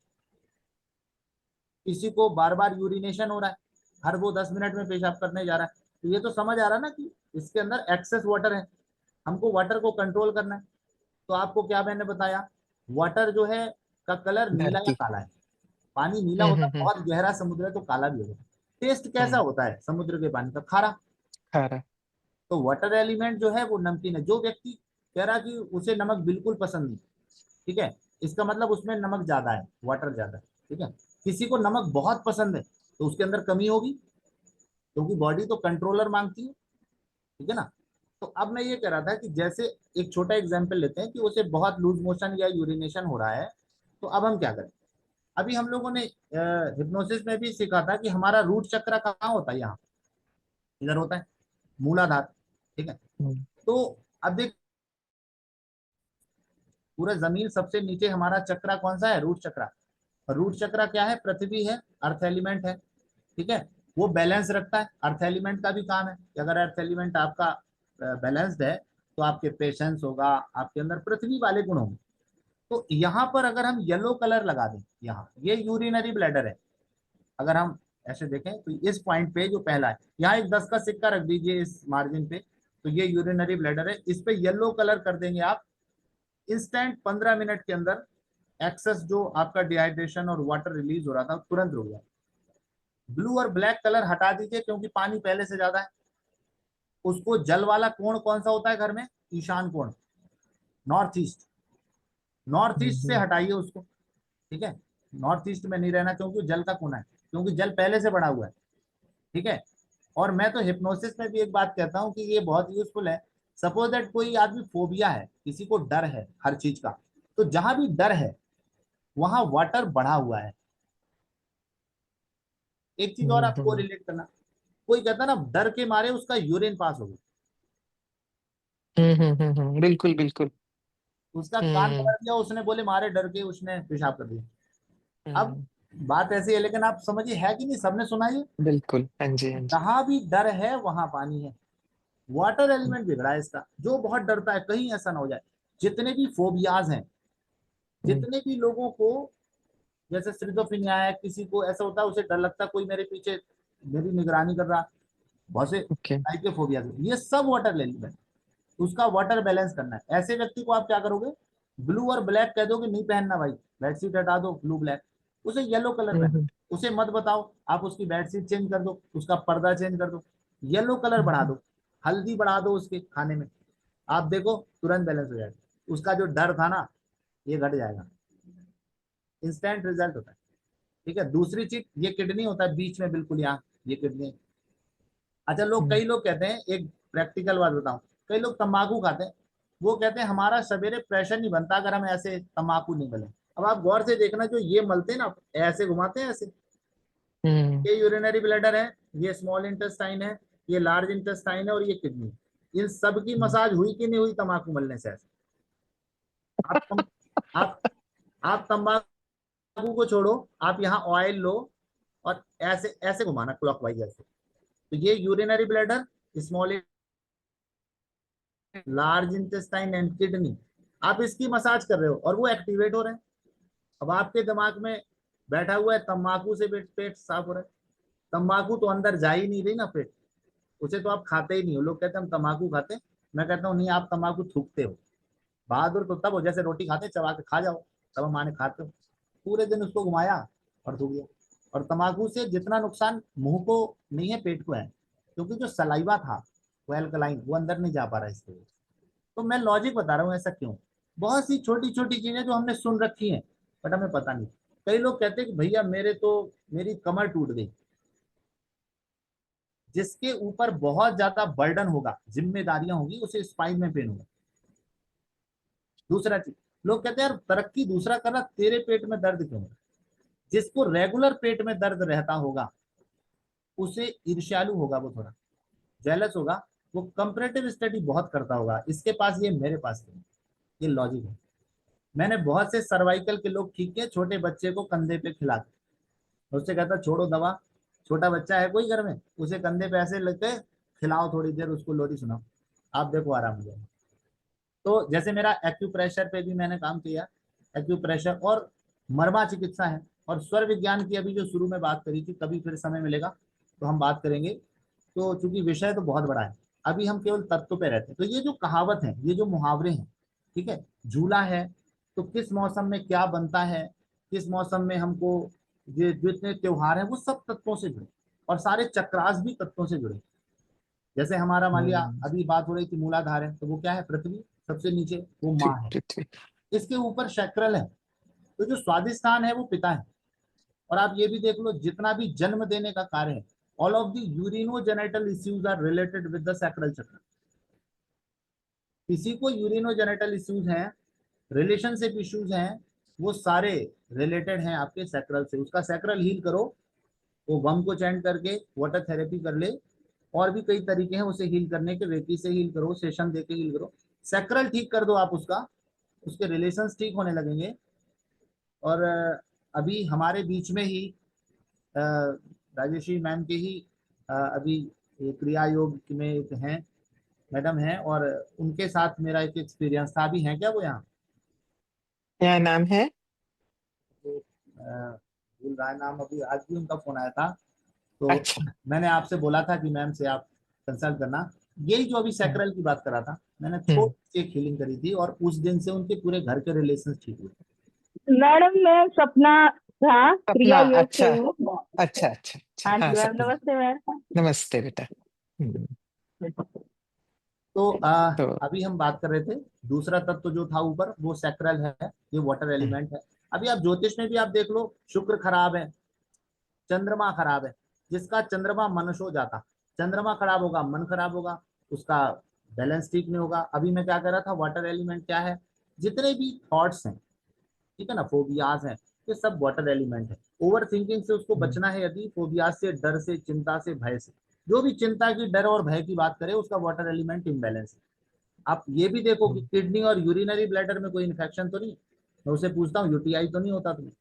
किसी को बार बार यूरिनेशन हो रहा है, हर वो 10 मिनट में पेशाब करने जा रहा है, तो ये तो समझ आ रहा है ना कि इसके अंदर एक्सेस वाटर है, हमको वाटर को कंट्रोल करना है। तो आपको क्या मैंने बताया, वाटर जो है का कलर नीला या धरती। काला है। पानी नीला होता है, हम्म। बहुत गहरा समुद्र है तो काला भी होगा। टेस्ट कैसा हम्म। होता है समुद्र के पानी का? खारा। खारा। तो वाटर एलिमेंट जो है वो नमकीन है। जो व्यक्ति कह रहा कि उसे नमक बिल्कुल पसंद नहीं, ठीक है, इसका मतलब उसमें नमक ज्यादा है, वाटर ज्यादा है, ठीक है। किसी को नमक बहुत पसंद है तो उसके अंदर कमी होगी, क्योंकि बॉडी तो कंट्रोलर मांगती है, ठीक है ना। तो अब मैं ये कह रहा था कि जैसे एक छोटा एग्जाम्पल लेते हैं कि उसे बहुत लूज मोशन या यूरिनेशन हो रहा है, तो अब हम क्या करें? अभी हम लोगों ने हिप्नोसिस में भी सीखा था कि हमारा रूट चक्र कहाँ होता है? यहाँ, इधर होता है, मूलाधार, ठीक है। हम्म। तो अब देख, पूरा जमीन सबसे नीचे हमारा चक्रा कौन सा है? रूट चक्रा। रूट चक्रा क्या है? पृथ्वी है, अर्थ एलिमेंट है, ठीक है। वो बैलेंस रखता है, अर्थ एलिमेंट का भी काम है कि अगर अर्थ एलिमेंट आपका बैलेंस्ड है तो आपके पेशेंस होगा, आपके अंदर पृथ्वी वाले गुण होंगे। तो यहाँ पर अगर हम येलो कलर लगा दें, यहाँ ये यूरिनरी ब्लैडर है। अगर हम ऐसे देखें तो इस पॉइंट पे जो पहला है, यहाँ एक 10 का सिक्का रख दीजिए इस मार्जिन पे, तो ये यूरिनरी ब्लैडर है, इस पे येलो कलर कर देंगे आप। इंस्टेंट 15 मिनट के अंदर एक्सेस जो आपका डिहाइड्रेशन और वाटर रिलीज हो रहा था तुरंत रुक गया। ब्लू और ब्लैक कलर हटा दीजिए क्योंकि पानी पहले से ज्यादा है। उसको जल वाला कोण कौन सा होता है घर में? ईशान कोण, नॉर्थ ईस्ट। नॉर्थ ईस्ट से हम्म। हटाइए उसको, ठीक है। नॉर्थ ईस्ट में नहीं रहना क्योंकि जल का कोना है, क्योंकि जल पहले से बढ़ा हुआ है, ठीक है। और मैं तो हिप्नोसिस में भी एक बात कहता हूँ कि ये बहुत यूजफुल है। सपोज दैट कोई आदमी फोबिया है, किसी को डर है हर चीज का, तो जहां भी डर है वहां वाटर बढ़ा हुआ है। एक चीज और आपको हम्म। रिलेट करना, कोई कहता है ना डर के मारे उसका यूरिन पास हो गया, बिल्कुल बिल्कुल। उसका कान हम्म। पकड़ दिया, उसने बोले मारे डर के उसने पेशाब कर दिया। अब हम्म। बात ऐसी है, लेकिन आप समझिए है कि नहीं, सबने सुना ये, बिल्कुल, हाँ जी हाँ जी। जहां भी डर है वहां पानी है। वाटर एलिमेंट बिगड़ा है इसका, जो बहुत डरता है कहीं ऐसा ना हो जाए। जितने भी फोबियाज हैं, हम्म। जितने भी लोगों को, जैसे स्किज़ोफ्रेनिया है, किसी को ऐसा होता है उसे डर लगता है कोई मेरे पीछे मेरी निगरानी कर रहा, बहुत से ओके। टाइप के फोबियाज, ये सब वाटर एलिमेंट। उसका वाटर बैलेंस करना है। ऐसे व्यक्ति को आप क्या करोगे, ब्लू और ब्लैक कह दोगे, नहीं पहनना भाई, बेडशीट हटा दो, ब्लू ब्लैक, उसे येलो कलर पहन, हम्म, उसे मत बताओ, आप उसकी बेडशीट चेंज कर दो, उसका पर्दा चेंज कर दो, येलो कलर बढ़ा दो, हल्दी बढ़ा दो उसके खाने में, आप देखो तुरंत बैलेंस हो जाएगा। उसका जो डर था ना, ये घट जाएगा, इंस्टेंट रिजल्ट होता है। ठीक है, दूसरी चीज, ये किडनी होता है बीच में बिल्कुल यहाँ, ये किडनी। अच्छा, कई लोग कहते हैं, एक प्रैक्टिकल बात बताऊं, कई लोग तंबाकू खाते हैं, वो कहते हैं हमारा सवेरे प्रेशर नहीं बनता अगर हम ऐसे तंबाकू नहीं मलें। अब आप गौर से देखना, जो ये मलते हैं ना, ऐसे घुमाते हैं ऐसे, हम्म, ये यूरिनरी ब्लैडर है, ये स्मॉल इंटेस्टाइन है, ये लार्ज इंटेस्टाइन है, और ये किडनी। इन सब की मसाज हुई कि नहीं हुई तंबाकू मलने से? ऐसे आप आप आप तंबाकू को छोड़ो, आप यहाँ ऑयल लो और ऐसे ऐसे घुमाना क्लॉकवाइज ऐसे, तो ये urinary bladder, small large intestine and kidney, आप इसकी मसाज कर रहे हो और वो एक्टिवेट हो रहे हैं। अब आपके दिमाग में बैठा हुआ है तंबाकू से पेट पेट साफ हो रहा है, तंबाकू तो अंदर जा ही नहीं रही ना पेट, उसे तो आप खाते ही नहीं हो। लोग कहते हैं हम तंबाकू खाते हैं, मैं कहता हूँ नहीं, आप तंबाकू थूकते हो। बहादुर तो तब हो जैसे रोटी खाते चबा के खा जाओ, तब हम माने खाते हो। पूरे दिन उसको घुमाया और थूक दिया। और तंबाकू से जितना नुकसान मुंह को नहीं है, पेट को है, क्योंकि जो सलाइवा था वो एल्कलाइन, वो अंदर नहीं जा पा रहा है इसके वजह से। तो मैं लॉजिक बता रहा हूँ ऐसा क्यों। बहुत सी छोटी छोटी चीजें जो हमने सुन रखी हैं, बट हमें पता नहीं। कई लोग कहते हैं कि भैया मेरी कमर टूट गई। जिसके ऊपर बहुत ज्यादा बर्डन होगा, जिम्मेदारियां होगी, उसे स्पाइन में पेन होगा। दूसरा चीज, लोग कहते हैं यार तरक्की दूसरा कर रहा, तेरे पेट में दर्द क्यों है? जिसको रेगुलर पेट में दर्द रहता होगा, उसे ईर्ष्यालु होगा, वो थोड़ा जेलस होगा, वो कंपैरेटिव स्टडी बहुत करता होगा, इसके पास ये, मेरे पास नहीं। ये लॉजिक है। मैंने बहुत से सर्वाइकल के लोग ठीक किए, छोटे बच्चे को कंधे पे खिला के, उससे कहता छोड़ो दवा, छोटा बच्चा है कोई घर में, उसे कंधे पे ऐसे लेते, खिलाओ थोड़ी देर, उसको लोरी सुनाओ, आप देखो आराम हो जाएगा। तो जैसे मेरा एक्यूप्रेशर पे भी मैंने काम किया, एक्यूप्रेशर और मर्मा चिकित्सा है, और स्वर विज्ञान की अभी जो शुरू में बात करी थी, कभी फिर समय मिलेगा तो हम बात करेंगे। तो चूंकि विषय तो बहुत बड़ा है, अभी हम केवल तत्व पे रहते हैं। तो ये जो कहावत है, ये जो मुहावरे हैं, ठीक है, झूला है तो किस मौसम में क्या बनता है, किस मौसम में हमको, ये जितने त्योहार हैं वो सब तत्वों से जुड़े, और सारे चक्रास भी तत्वों से जुड़े। जैसे हमारा मान लिया अभी बात हो रही थी मूलाधार है, तो वो क्या है, पृथ्वी, सबसे नीचे वो माँ है, पृथ्वी। इसके ऊपर शैक्रल है, तो जो स्वादिष्टान है वो पिता है। और आप ये भी देख लो, जितना भी जन्म देने का कार्य है, all of the urinogenital issues are related with the sacral chakra. किसी को यूरिनोजेनिटल इश्यूज हैं, रिलेशनशिप इश्यूज हैं, वो सारे रिलेटेड हैं आपके सैक्रल से। उसका सैक्रल हील करो, वो वम को चैंट करके वाटर थेरेपी कर ले, और भी कई तरीके हैं उसे हील करने के, रेकी से हील करो, सेशन दे के हील करो, सैक्रल ठीक कर दो आप उसका, उसके रिलेशंस ठीक होने लगेंगे। और अभी हमारे बीच में ही अ, राजेश्री मैम के ही अभी ये क्रिया योग में एक हैं, मैडम हैं, और उनके साथ मेरा एक एक्सपीरियंस था। अभी हैं क्या वो यहाँ? क्या नाम है? तो भूल रहा है नाम, अभी आज भी उनका फोन आया था, तो अच्छा। मैंने आपसे बोला था कि मैम से आप कंसल्ट करना। यही जो अभी हम्म, सैक्रल की बात कर रहा था, मैंने हम्म, छोटी सी एक हीलिंग करी थी, और उस दिन से उनके पूरे घर के रिलेशन ठीक हुए। मैडम मैं सपना था सपना, क्रिया योग से अच्छा हूँ। अच्छा अच्छा अच्छा, हाँ हाँ जी मैम, सपना। नमस्ते मैम। नमस्ते बेटा। तो तो अभी हम बात कर रहे थे, दूसरा तत्व जो था ऊपर वो सैक्रल है, ये वाटर हम्म, एलिमेंट है। अभी आप ज्योतिष में भी आप देख लो, शुक्र खराब है, चंद्रमा खराब है, जिसका चंद्रमा मनस हो जाता, चंद्रमा खराब होगा मन खराब होगा, उसका बैलेंस ठीक नहीं होगा। अभी मैं क्या कर रहा था, वाटर एलिमेंट क्या है, जितने भी थॉट्स हैं, ठीक है ना, फोबियाज हैं, ये सब वाटर एलिमेंट है। ओवर थिंकिंग से उसको बचना है, यदि फोबियाज से, डर से, चिंता से, भय से, जो भी चिंता की, डर और भय की बात करें, उसका वाटर एलिमेंट इम्बैलेंस है। आप ये भी देखो कि किडनी और यूरिनरी ब्लैडर में कोई इन्फेक्शन तो नहीं, मैं उसे पूछता हूँ यूटीआई तो नहीं होता तुम्हें,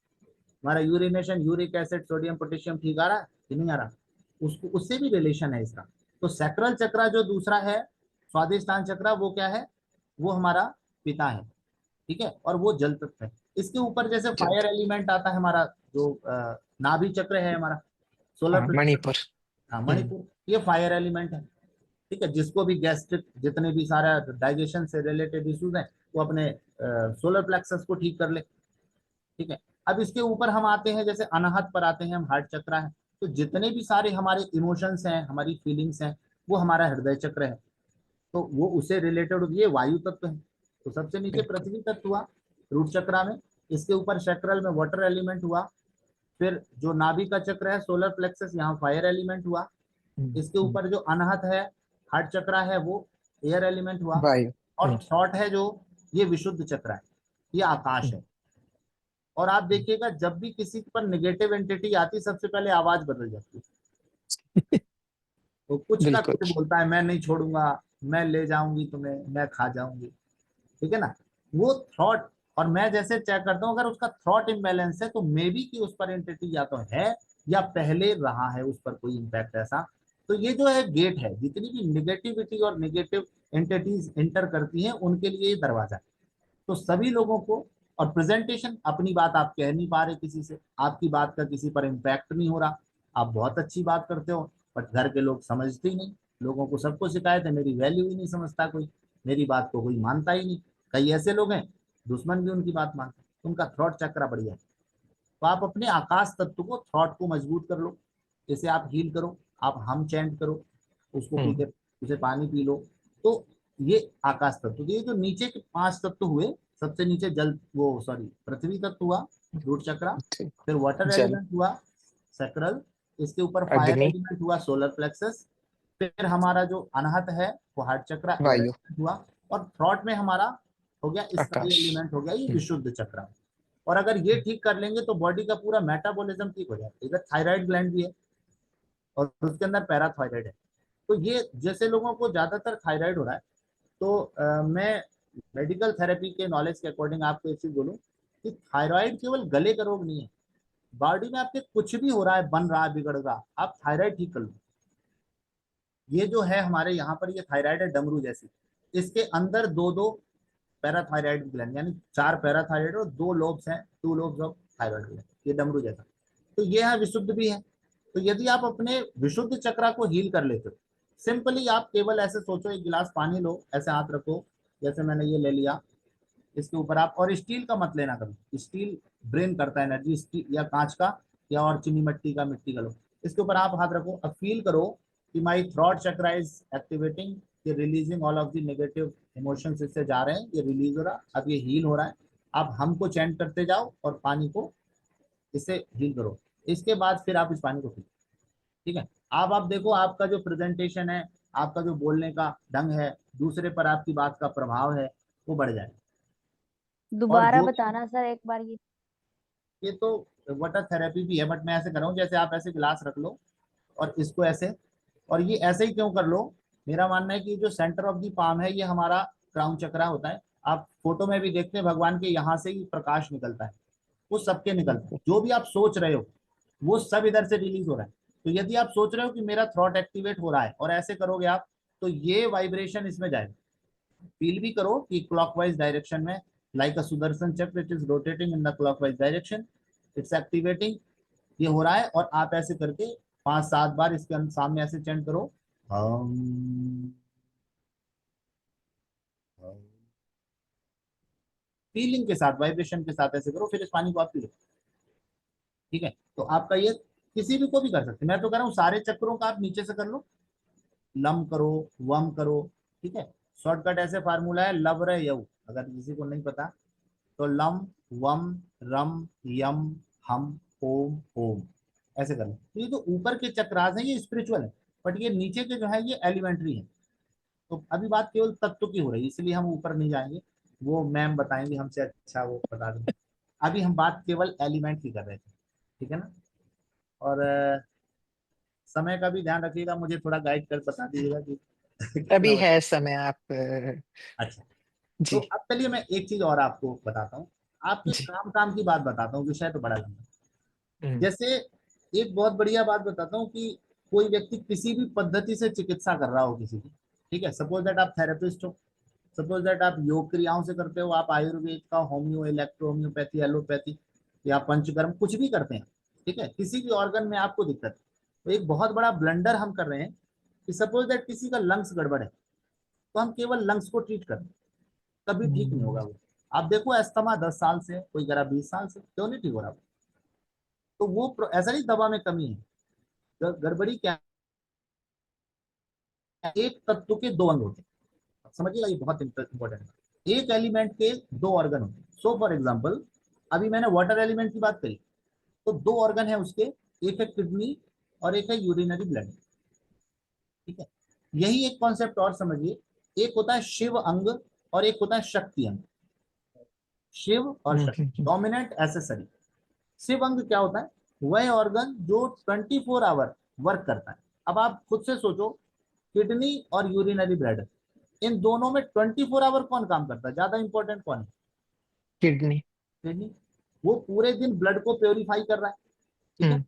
हमारा urination, uric acid, sodium potassium ठीक आ रहा है कि नहीं आ रहा, उसको, उससे भी रिलेशन है इसका। तो सैक्रल चक्र जो दूसरा है, स्वादिष्टान चक्र, वो क्या है, वो हमारा पिता है, ठीक है, और वो जल तत्व है। इसके ऊपर जैसे फायर जल्द। एलिमेंट आता है हमारा, जो नाभि चक्र है हमारा, सोलर हाँ, प्लेक्सस, मणिपुर। हाँ हम्म, मणिपुर, ये फायर एलिमेंट है। ठीक है, जिसको भी गैस्ट्रिक जितने भी सारा डाइजेशन से रिलेटेड इश्यूज हैं वो अपने सोलर प्लेक्सस को ठीक कर ले। ठीक है, अब इसके ऊपर हम आते हैं, जैसे अनाहत पर आते हैं हम, हार्ट चक्र है। तो जितने भी सारे हमारे इमोशंस हैं, हमारी फीलिंग्स हैं, वो हमारा हृदय चक्र है। तो वो उससे रिलेटेड ये वायु तत्व है। तो सबसे नीचे बिल्कुल। पृथ्वी तत्व हुआ रूट चक्रा में, इसके ऊपर चक्रल में वाटर एलिमेंट हुआ, फिर जो नाभि का चक्र है सोलर प्लेक्सस, यहाँ फायर एलिमेंट हुआ, इसके ऊपर जो अनाहत है हार्ट चक्रा है वो एयर एलिमेंट हुआ, वायु। और थ्रॉट है जो ये विशुद्ध चक्र है, ये आकाश है। और आप देखिएगा जब भी किसी पर नेगेटिव एंटिटी आती सबसे पहले आवाज बदल जाती है। तो कुछ का बिल्कुल। कुछ बोलता है, मैं नहीं छोड़ूंगा, मैं ले जाऊंगी तुम्हें, मैं खा जाऊंगी। ठीक है ना, वो थॉट। और मैं जैसे चेक करता हूँ, अगर उसका थॉट इम्बैलेंस है तो मे बी कि उस पर एंटिटी या तो है या पहले रहा है उस पर कोई इम्पैक्ट ऐसा। तो ये जो है गेट है, जितनी भी निगेटिविटी और नेगेटिव एंटिटीज एंटर करती हैं उनके लिए ये दरवाजा है। तो सभी लोगों को, और प्रेजेंटेशन, अपनी बात आप कह नहीं पा रहे किसी से, आपकी बात का किसी पर इम्पैक्ट नहीं हो रहा, आप बहुत अच्छी बात करते हो बट घर के लोग समझते ही नहीं। लोगों को सबको शिकायत है, मेरी वैल्यू ही नहीं समझता कोई, मेरी बात को कोई मानता ही नहीं। कई ऐसे लोग हैं दुश्मन भी उनकी बात मानते, उनका थ्रॉट चक्र बढ़िया है। तो आप अपने आकाश तत्व को, थ्रॉट को मजबूत कर लो, इसे आप हील करो, आप हम चैंट करो, उसको पी के उसे पानी पी लो। तो ये आकाश तत्व। तो ये जो नीचे के 5 तत्व हुए, सबसे नीचे जल, वो सॉरी पृथ्वी तत्व हुआ रूट चक्रा, ठीक। फिर वाटर जल। एलिमेंट हुआ सैक्रल, इसके ऊपर फायर अग्नि। एलिमेंट हुआ सोलर प्लेक्सस, फिर हमारा जो अनाहत है वो हार्ट चक्रा एयर वायु। एलिमेंट हुआ, और थ्रॉट में हमारा हो गया स्थायी आकाश। एलिमेंट, हो गया ये विशुद्ध चक्र। और अगर ये ठीक कर लेंगे तो बॉडी का पूरा मेटाबॉलिज्म ठीक हो जाएगा। इधर थायराइड ग्लैंड भी है और उसके अंदर पैराथायराइड है। तो ये जैसे लोगों को ज्यादातर थायराइड हो रहा है, तो मैं मेडिकल थेरेपी के नॉलेज के अकॉर्डिंग आपको एक चीज बोलूं कि थायराइड केवल गले का रोग नहीं है। बॉडी में आपके कुछ भी हो रहा है, बन रहा है, बिगड़ रहा, आप थायराइड ठीक कर लो। ये जो है हमारे यहाँ पर, ये थायराइड है डमरू जैसी, इसके अंदर दो दो पैराथायराइड ग्लैंड, यानी 4 पैराथायराइड और 2 लोब्स हैं, 2 लोब्स ऑफ थायराइड ग्लैंड, ये डमरू जैसा। तो ये है विशुद्ध भी है। तो यदि आप अपने विशुद्ध चक्रा को हील कर लेते हो, सिंपली आप केवल ऐसे सोचो, एक गिलास पानी लो, ऐसे हाथ रखो, जैसे मैंने ये ले लिया, इसके ऊपर आप, और स्टील का मत लेना कभी, स्टील ब्रेन करता है एनर्जी, स्टील या कांच का या और चीनी मिट्टी का, मिट्टी का लो, इसके ऊपर आप हाथ रखो, अब फील करो कि माई थ्रॉट चक्रा इज एक्टिवेटिंग, ये releasing all of the negative emotions इससे जा रहे हैं, ये रिलीज हो रहा, अब ये हील हो रहा है। आप हमको चैंट करते जाओ और पानी को इससे हील करो। इसके बाद फिर आप इस पानी को पी। ठीक है, अब आप देखो आपका जो प्रेजेंटेशन है, आपका जो बोलने का ढंग है, दूसरे पर आपकी बात का प्रभाव है, वो बढ़ जाए। और दोबारा जो बताना सर एक बार ये तो वाटर थेरेपी भी है, बट मैं ऐसे कर रहा हूँ, जैसे आप ऐसे गिलास रख लो और इसको ऐसे, और ये ऐसे ही क्यों कर लो, मेरा मानना है कि जो सेंटर ऑफ दी पाम है ये हमारा क्राउन चक्रा होता है। आप फोटो में भी देखते हैं भगवान के यहाँ से ही प्रकाश निकलता है, वो सबके निकलता है। जो भी आप सोच रहे हो वो सब इधर से रिलीज हो रहा है। तो यदि आप सोच रहे हो कि मेरा थ्रॉट एक्टिवेट हो रहा है और ऐसे करोगे आप, तो ये वाइब्रेशन इसमें जाएगा। फील भी करो कि क्लॉकवाइज डायरेक्शन में, लाइक अ सुदर्शन चक्र, it is rotating in the clockwise direction, it's activating, ये हो रहा है। और आप ऐसे करके 5-7 बार इसके सामने ऐसे चैंट करो, फीलिंग के साथ, वाइब्रेशन के साथ ऐसे करो, फिर इस पानी को आप पी लो। ठीक है, तो आपका ये किसी भी को भी कर सकते, मैं तो कह रहा हूँ सारे चक्रों का आप नीचे से कर लो, लम करो, वम करो। ठीक है, शॉर्टकट ऐसे फार्मूला है लव रहे यऊ, अगर किसी को नहीं पता तो लम वम रम यम हम ओम ओम ऐसे कर लो। तो ये जो ऊपर के चक्रास हैं ये स्पिरिचुअल है, बट ये नीचे के जो है ये एलिमेंट्री है। तो अभी बात केवल तत्व की हो रही है, इसलिए हम ऊपर नहीं जाएंगे, वो मैम बताएंगे हमसे, अच्छा वो बता देंगे। अभी हम बात केवल एलिमेंट की कर रहे थे। ठीक है ना, और समय का भी ध्यान रखिएगा, मुझे थोड़ा गाइड कर बता दीजिएगा कि कितना अभी हो। है समय, आप अच्छा, तो जी। अब चलिए मैं एक चीज और आपको बताता हूँ, आपके जी। काम काम की बात बताता हूँ, विषय तो बड़ा लंबा। हम्म। जैसे एक बहुत बढ़िया बात बताता हूँ कि कोई व्यक्ति किसी भी पद्धति से चिकित्सा कर रहा हो किसी की, ठीक है, सपोज दैट आप थेरेपिस्ट हो, सपोज दैट आप योग क्रियाओं से करते हो, आप आयुर्वेद का, होम्यो, इलेक्ट्रो होम्योपैथी, एलोपैथी या पंचकर्म कुछ भी करते हैं। ठीक है, किसी भी ऑर्गन में आपको दिक्कत है, तो एक बहुत बड़ा ब्लंडर हम कर रहे हैं कि सपोज दैट किसी का लंग्स गड़बड़ है, तो हम केवल लंग्स को ट्रीट करें, कभी ठीक नहीं होगा वो। आप देखो अस्थमा 10 साल से, कोई करा 20 साल से, क्यों नहीं ठीक हो रहा? तो वो ऐसा नहीं दवा में कमी है, गड़बड़ी क्या है, एक तत्व के दो अंग होते हैं, समझिएगा, ये बहुत इंपॉर्टेंट है। एक एलिमेंट के दो ऑर्गन होते हैं। सो फॉर एग्जाम्पल, अभी मैंने वाटर एलिमेंट की बात करी, तो दो ऑर्गन है उसके, एक है किडनी और एक है यूरिनरी ब्लड। ठीक है, यही एक कॉन्सेप्ट और समझिए, एक होता है शिव अंग और एक होता है शक्ति अंग। शिव और शक्ति, डोमिनेंट एसेसरी। शिव अंग क्या होता है? वह ऑर्गन जो 24 आवर वर्क करता है। अब आप खुद से सोचो, किडनी और यूरिनरी ब्लैडर, इन दोनों में 24 आवर कौन काम करता है? ज्यादा इंपॉर्टेंट कौन है? किडनी। किडनी। वो पूरे दिन ब्लड को प्योरीफाई कर रहा है। ठीक है।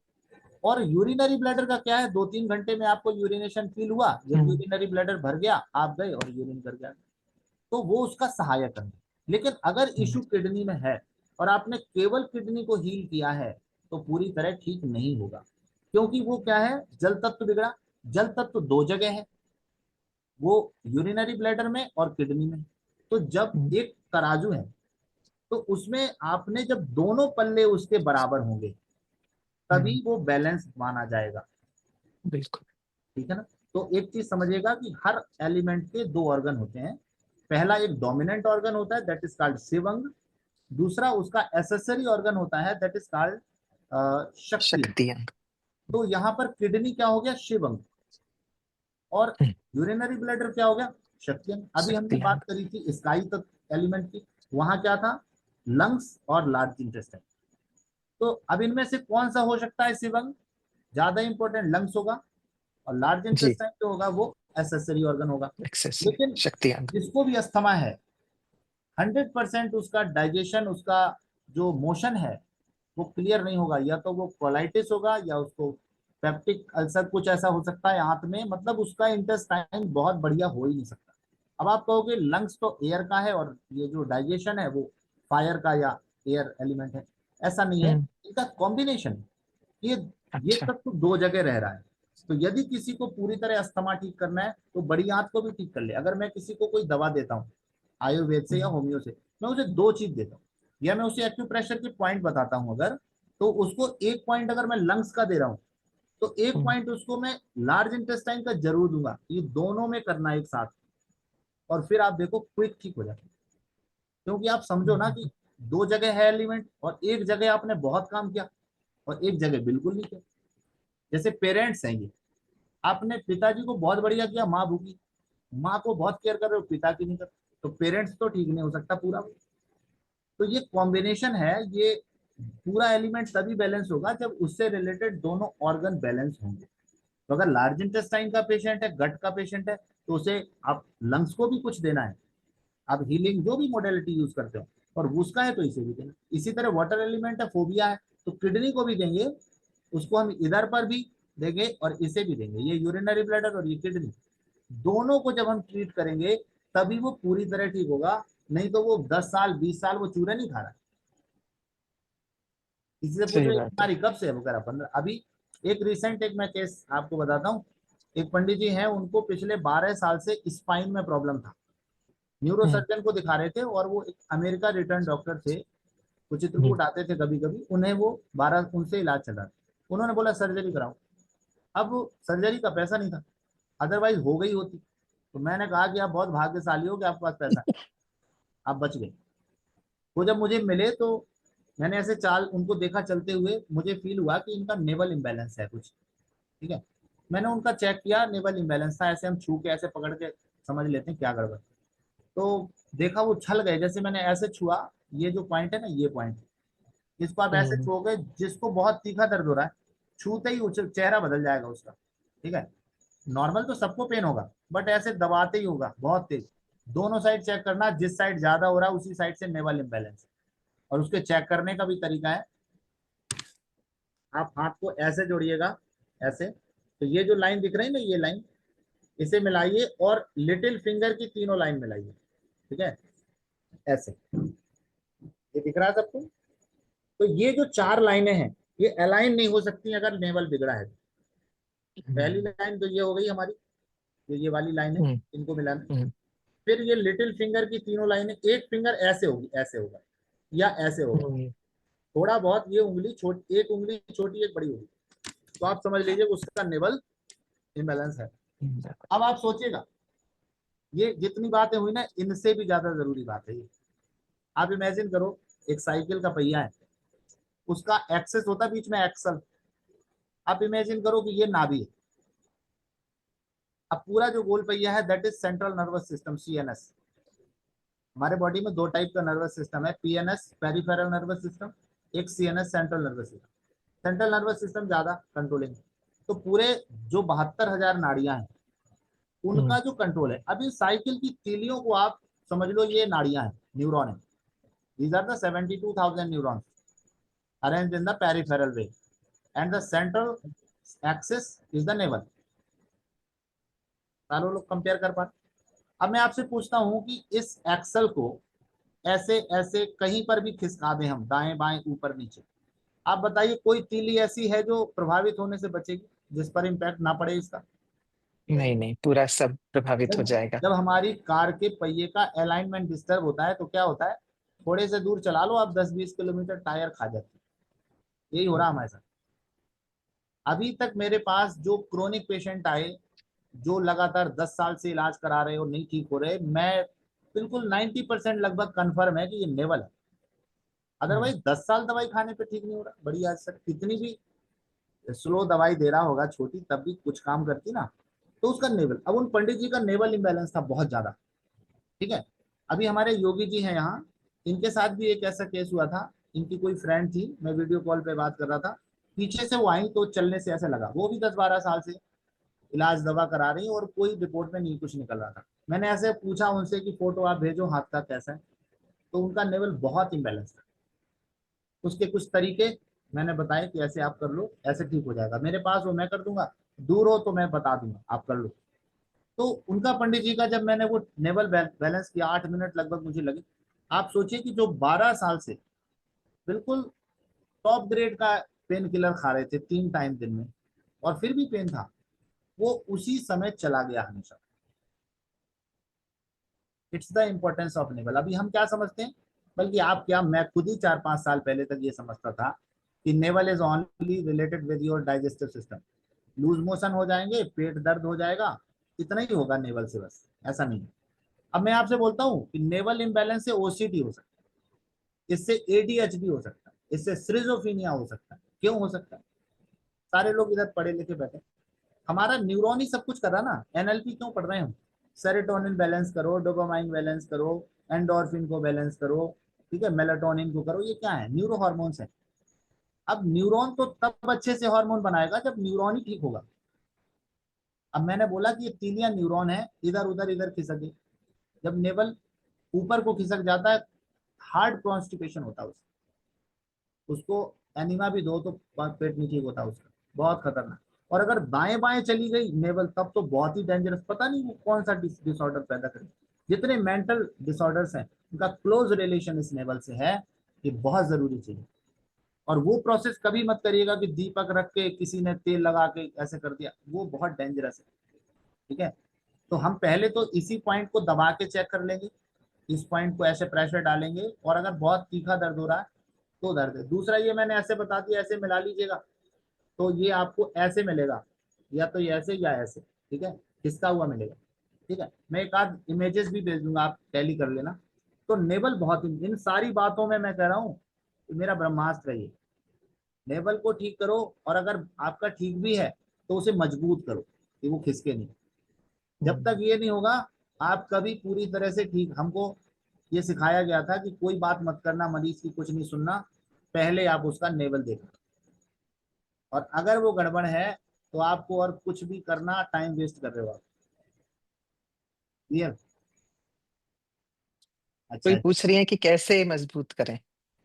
और यूरिनरी ब्लैडर का क्या है? 2-3 घंटे में आपको यूरिनेशन फील हुआ, जब यूरिनरी ब्लैडर भर गया, आप गए और यूरिन कर गया, तो वो उसका सहायक अंग है। लेकिन अगर इशू किडनी में है और आपने केवल किडनी को हील किया है, तो पूरी तरह ठीक नहीं होगा, क्योंकि वो क्या है? जल तत्व बिगड़ा। जल तत्व दो जगह है, वो यूरिनरी ब्लैडर में और किडनी में। तो जब एक तराजू है, तो उसमें आपने जब दोनों पल्ले उसके बराबर होंगे, तभी वो बैलेंस माना जाएगा। बिल्कुल। ठीक है ना? तो एक चीज समझिएगा कि हर एलिमेंट के दो ऑर्गन होते हैं। पहला एक डोमिनेंट ऑर्गन होता है, दैट इज कॉल्ड शिव अंग। दूसरा उसका एसेसरी ऑर्गन होता है, दैट इज कॉल्ड शक्ति अंग। शक्ति अंग। तो यहाँ पर किडनी क्या हो गया? शिव अंग। और यूरिनरी ब्लैडर क्या हो गया? शक्ति अंग। अभी हमने शक्ति बात अंग। करी थी स्काई तत्व एलिमेंट की, वहां क्या था? लंग्स और लार्ज इंटेस्टाइन। तो अब इनमें से कौन सा हो सकता है शिव अंग? ज्यादा इंपॉर्टेंट लंग्स होगा, और लार्ज जी। इंटेस्टाइन जो होगा वो एसेसरी ऑर्गन होगा। एक्सेसरी लेकिन शक्ति अंग। जिसको भी अस्थमा है, 100% उसका डाइजेशन, उसका जो मोशन है, वो क्लियर नहीं होगा। या तो वो कोलाइटिस होगा, या उसको पेप्टिक अल्सर कुछ ऐसा हो सकता है आंत में, मतलब उसका इंटेस्टाइन बहुत बढ़िया हो ही नहीं सकता। अब आप कहोगे लंग्स तो एयर का है और ये जो डाइजेशन है वो फायर का या एयर एलिमेंट है। ऐसा नहीं है, इनका कॉम्बिनेशन। ये अच्छा। तक तो दो जगह रह रहा है। तो यदि किसी को पूरी तरह अस्थमा ठीक करना है, तो बड़ी आंत को भी ठीक कर ले। अगर मैं किसी को कोई दवा देता हूँ आयुर्वेद से या होम्यो से, मैं उसे दो चीज देता हूँ, या मैं उसे एक्यूप्रेशर के पॉइंट बताता हूँ अगर, तो उसको एक पॉइंट अगर मैं लंग्स का दे रहा हूँ, तो एक पॉइंट उसको मैं लार्ज इंटेस्टाइन का जरूर दूंगा। ये दोनों में करना एक साथ, और फिर आप देखो क्विक ठीक हो जाता है। क्योंकि आप समझो ना कि दो जगह है एलिमेंट, और एक जगह आपने बहुत काम किया और एक जगह बिल्कुल नहीं किया। जैसे पेरेंट्स हैं, ये आपने पिताजी को बहुत बढ़िया किया, माँ भूखी, माँ को बहुत केयर कर रहे हो, पिता की नहीं कर, तो पेरेंट्स तो ठीक नहीं हो सकता पूरा। तो ये कॉम्बिनेशन है, ये पूरा एलिमेंट तभी बैलेंस होगा जब उससे रिलेटेड दोनों ऑर्गन बैलेंस होंगे। तो अगर लार्ज इंटेस्टाइन का पेशेंट है, गट का पेशेंट है, तो उसे आप लंग्स को भी कुछ देना है, आप हीलिंग जो भी मोडेलिटी यूज करते हो, और उसका है तो इसे भी देना। इसी तरह वाटर एलिमेंट है, फोबिया है, तो किडनी को भी देंगे, उसको हम इधर पर भी देंगे और इसे भी देंगे। ये यूरिनरी ब्लैडर और ये किडनी, दोनों को जब हम ट्रीट करेंगे, तभी वो पूरी तरह ठीक होगा। नहीं तो वो 10 साल 20 साल वो चूरे नहीं खा रहा है। किसी से सही पूछो ये बात है। बीमारी कब से है, वो कह रहा 15। अभी एक रिसेंट एक मैं केस आपको बताता हूँ। एक पंडित जी हैं, उनको पिछले 12 साल से स्पाइन में प्रॉब्लम था। न्यूरो सर्जन को दिखा रहे थे, और वो एक अमेरिका रिटर्न डॉक्टर थे, वो चित्रकूट आते थे कभी कभी, उन्हें वो 12 उनसे इलाज चल रहा था। उन्होंने बोला सर्जरी कराओ। अब सर्जरी का पैसा नहीं था, अदरवाइज हो गई होती। तो मैंने कहा कि आप बहुत भाग्यशाली हो कि आपके पास पैसा है, आप बच गए। वो जब मुझे मिले, तो मैंने ऐसे चाल उनको देखा चलते हुए, मुझे फील हुआ कि इनका नेवल इम्बैलेंस है कुछ। ठीक है, मैंने उनका चेक किया, नेवल इम्बैलेंस था। ऐसे हम छू के ऐसे पकड़ के समझ लेते हैं क्या गड़बड़। तो देखा वो छल गए, जैसे मैंने ऐसे छुआ, ये जो पॉइंट है ना, ये पॉइंट, इसको आप ऐसे छुओगे, जिसको बहुत तीखा दर्द हो रहा है, छूते ही चेहरा बदल जाएगा उसका। ठीक है, नॉर्मल तो सबको पेन होगा, बट ऐसे दबाते ही होगा बहुत तेज। दोनों साइड चेक करना, जिस साइड ज्यादा हो रहा है उसी साइड से नेवल इम्बैलेंस है। और उसके चेक करने का भी तरीका है, आप हाथ को ऐसे जोड़िएगा, ऐसे, तो ये जो लाइन दिख रही है ना, ये लाइन, इसे मिलाइए और लिटिल फिंगर की तीनों लाइन मिलाइए। ठीक है, ऐसे, ये दिख रहा है सबको? तो ये जो चार लाइनें हैं, ये अलाइन नहीं हो सकती अगर नेवल बिगड़ा है। पहली लाइन तो ये हो गई हमारी, ये वाली लाइनें हम्म, इनको मिलाना। हम्म, फिर ये लिटिल फिंगर की तीनों लाइनें, एक फिंगर ऐसे होगी, ऐसे होगा या ऐसे होगा, हम्म, थोड़ा बहुत ये उंगली छोटी, एक उंगली छोटी एक बड़ी होगी, तो आप समझ लीजिए उसका नेवल इम्बैलेंस है। अब आप सोचिएगा, ये जितनी बातें हुई ना, इनसे भी ज्यादा जरूरी बात है ये। आप इमेजिन करो, एक साइकिल का पहिया है, उसका एक्सेस होता है बीच में एक्सल। आप इमेजिन करो कि ये नाभि है। अब पूरा जो गोल पहिया है that is central nervous system, CNS. हमारे बॉडी में दो टाइप का नर्वस सिस्टम है, पीएनएस पेरिफेरल नर्वस सिस्टम, एक CNS central nervous system. Central nervous system ज्यादा कंट्रोलिंग। तो पूरे जो 72,000 नाड़ियां हैं उनका जो कंट्रोल है, अभी साइकिल की तीलियों को आप समझ लो ये नाड़ियां हैं, न्यूरॉन है। These are the 72,000 neurons arranged in the peripheral way and the central axis is the navel. सारे लोग कंपेयर कर पा। अब मैं आपसे पूछता हूं कि इस एक्सल को ऐसे ऐसे कहीं पर भी खिसका दें हम, दाएं बाएं ऊपर नीचे, आप बताइए कोई तीली ऐसी है जो प्रभावित होने से बचेगी, जिस पर इम्पैक्ट ना पड़े इसका? नहीं नहीं, पूरा सब प्रभावित हो जब जाएगा। जब हमारी कार के पहिए का अलाइनमेंट डिस्टर्ब होता है तो क्या होता है, थोड़े से दूर चला लो आप 10-20 किलोमीटर, टायर खा जाते हैं। यही हो रहा हमारे साथ। अभी तक मेरे पास जो क्रोनिक पेशेंट आए, जो लगातार 10 साल से इलाज करा रहे और नहीं ठीक हो रहे, मैं बिल्कुल 90% लगभग कंफर्म है कि ये नेवल है। अदरवाइज 10 साल दवाई खाने पे ठीक नहीं हो रहा, बड़ी आज तक कितनी भी स्लो दवाई दे रहा होगा छोटी, तब भी कुछ काम करती ना। तो उसका नेवल, अब उन पंडित जी का नेवल इम्बैलेंस था बहुत ज्यादा। ठीक है, अभी हमारे योगी जी हैं यहाँ, इनके साथ भी एक ऐसा केस हुआ था। इनकी कोई फ्रेंड थी, मैं वीडियो कॉल पे बात कर रहा था, पीछे से वो आई तो चलने से ऐसे लगा, वो भी 10-12 साल से इलाज दवा करा रही और कोई रिपोर्ट में नहीं कुछ निकल रहा था। मैंने ऐसे पूछा उनसे कि फोटो आप भेजो हाथ का कैसा है, तो उनका लेवल बहुत इम्बैलेंस था। उसके कुछ तरीके मैंने बताए कि ऐसे आप कर लो, ऐसे ठीक हो जाएगा। मेरे पास हो मैं कर दूंगा, दूर हो तो मैं बता दूंगा, आप कर लो। तो उनका पंडित जी का जब मैंने वो नेवल बैलेंस किया, 8 मिनट लगभग मुझे लगे। आप सोचिए कि जो 12 साल से बिल्कुल टॉप ग्रेड का पेन किलर खा रहे थे 3 टाइम दिन में, और फिर भी पेन था, वो उसी समय चला गया हमेशा। It's the importance of naval. अभी हम क्या समझते हैं, बल्कि आप क्या, मैं खुद ही 4-5 साल पहले तक ये समझता था कि navel is only related with your digestive system. Loose motion हो जाएंगे, पेट दर्द हो जाएगा, इतना ही होगा नेवल से, बस ऐसा नहीं है। अब मैं आपसे बोलता हूँ कि नेवल इम्बैलेंस से ओसीडी हो सकता है, इससे एडीएचडी हो सकता है, इससे स्किज़ोफ्रेनिया हो सकता है। क्यों हो सकता है? सारे लोग इधर पढ़े लिखे बैठे, हमारा न्यूरॉन ही सब कुछ कर रहा ना। एनएलपी क्यों पढ़ रहे हैं हम? सेरोटोनिन बैलेंस करो, डोपामाइन बैलेंस करो, एंडोर्फिन को बैलेंस करो, ठीक है, मेलाटोनिन को करो, ये क्या है? न्यूरो हार्मोन्स है। अब न्यूरॉन तो तब अच्छे से हार्मोन बनाएगा जब न्यूरॉन ही ठीक होगा। अब मैंने बोला कि ये तीलियां न्यूरॉन है, इधर उधर इधर खिसके, जब नेवल ऊपर को खिसक जाता है, हार्ड कॉन्स्टिपेशन होता है उसको एनिमा भी दो तो पेट नहीं ठीक होता उसका, बहुत खतरनाक। और अगर दाएं बाएं चली गई नेवल, तब तो बहुत ही डेंजरस, पता नहीं वो कौन सा डिसऑर्डर पैदा करे। जितने मेंटल डिसऑर्डर्स हैं उनका क्लोज रिलेशन इस नेवल से है, ये बहुत जरूरी चीज है। और वो प्रोसेस कभी मत करिएगा कि दीपक रख के किसी ने तेल लगा के ऐसे कर दिया, वो बहुत डेंजरस है। ठीक है, तो हम पहले तो इसी पॉइंट को दबा के चेक कर लेंगे, इस पॉइंट को ऐसे प्रेशर डालेंगे, और अगर बहुत तीखा दर्द हो रहा है तो दर्द है। दूसरा ये मैंने ऐसे बता दिया, ऐसे मिला लीजिएगा, तो ये आपको ऐसे मिलेगा, या तो ये ऐसे या ऐसे, ठीक है, खिसका हुआ मिलेगा। ठीक है, मैं एक आध इमेजेस भी भेज दूंगा, आप टैली कर लेना। तो नेवल बहुत, इन सारी बातों में मैं कह रहा हूँ कि मेरा ब्रह्मास्त्र है ये। नेवल को ठीक करो, और अगर आपका ठीक भी है तो उसे मजबूत करो कि वो खिसके नहीं। जब तक ये नहीं होगा आप कभी पूरी तरह से ठीक, हमको ये सिखाया गया था कि कोई बात मत करना, मरीज की कुछ नहीं सुनना, पहले आप उसका नेवल देखना, और अगर वो गड़बड़ है तो आपको और कुछ भी करना, टाइम वेस्ट कर रहे हो आप। क्लियर? कोई अच्छा, पूछ रही है कि कैसे मजबूत करें।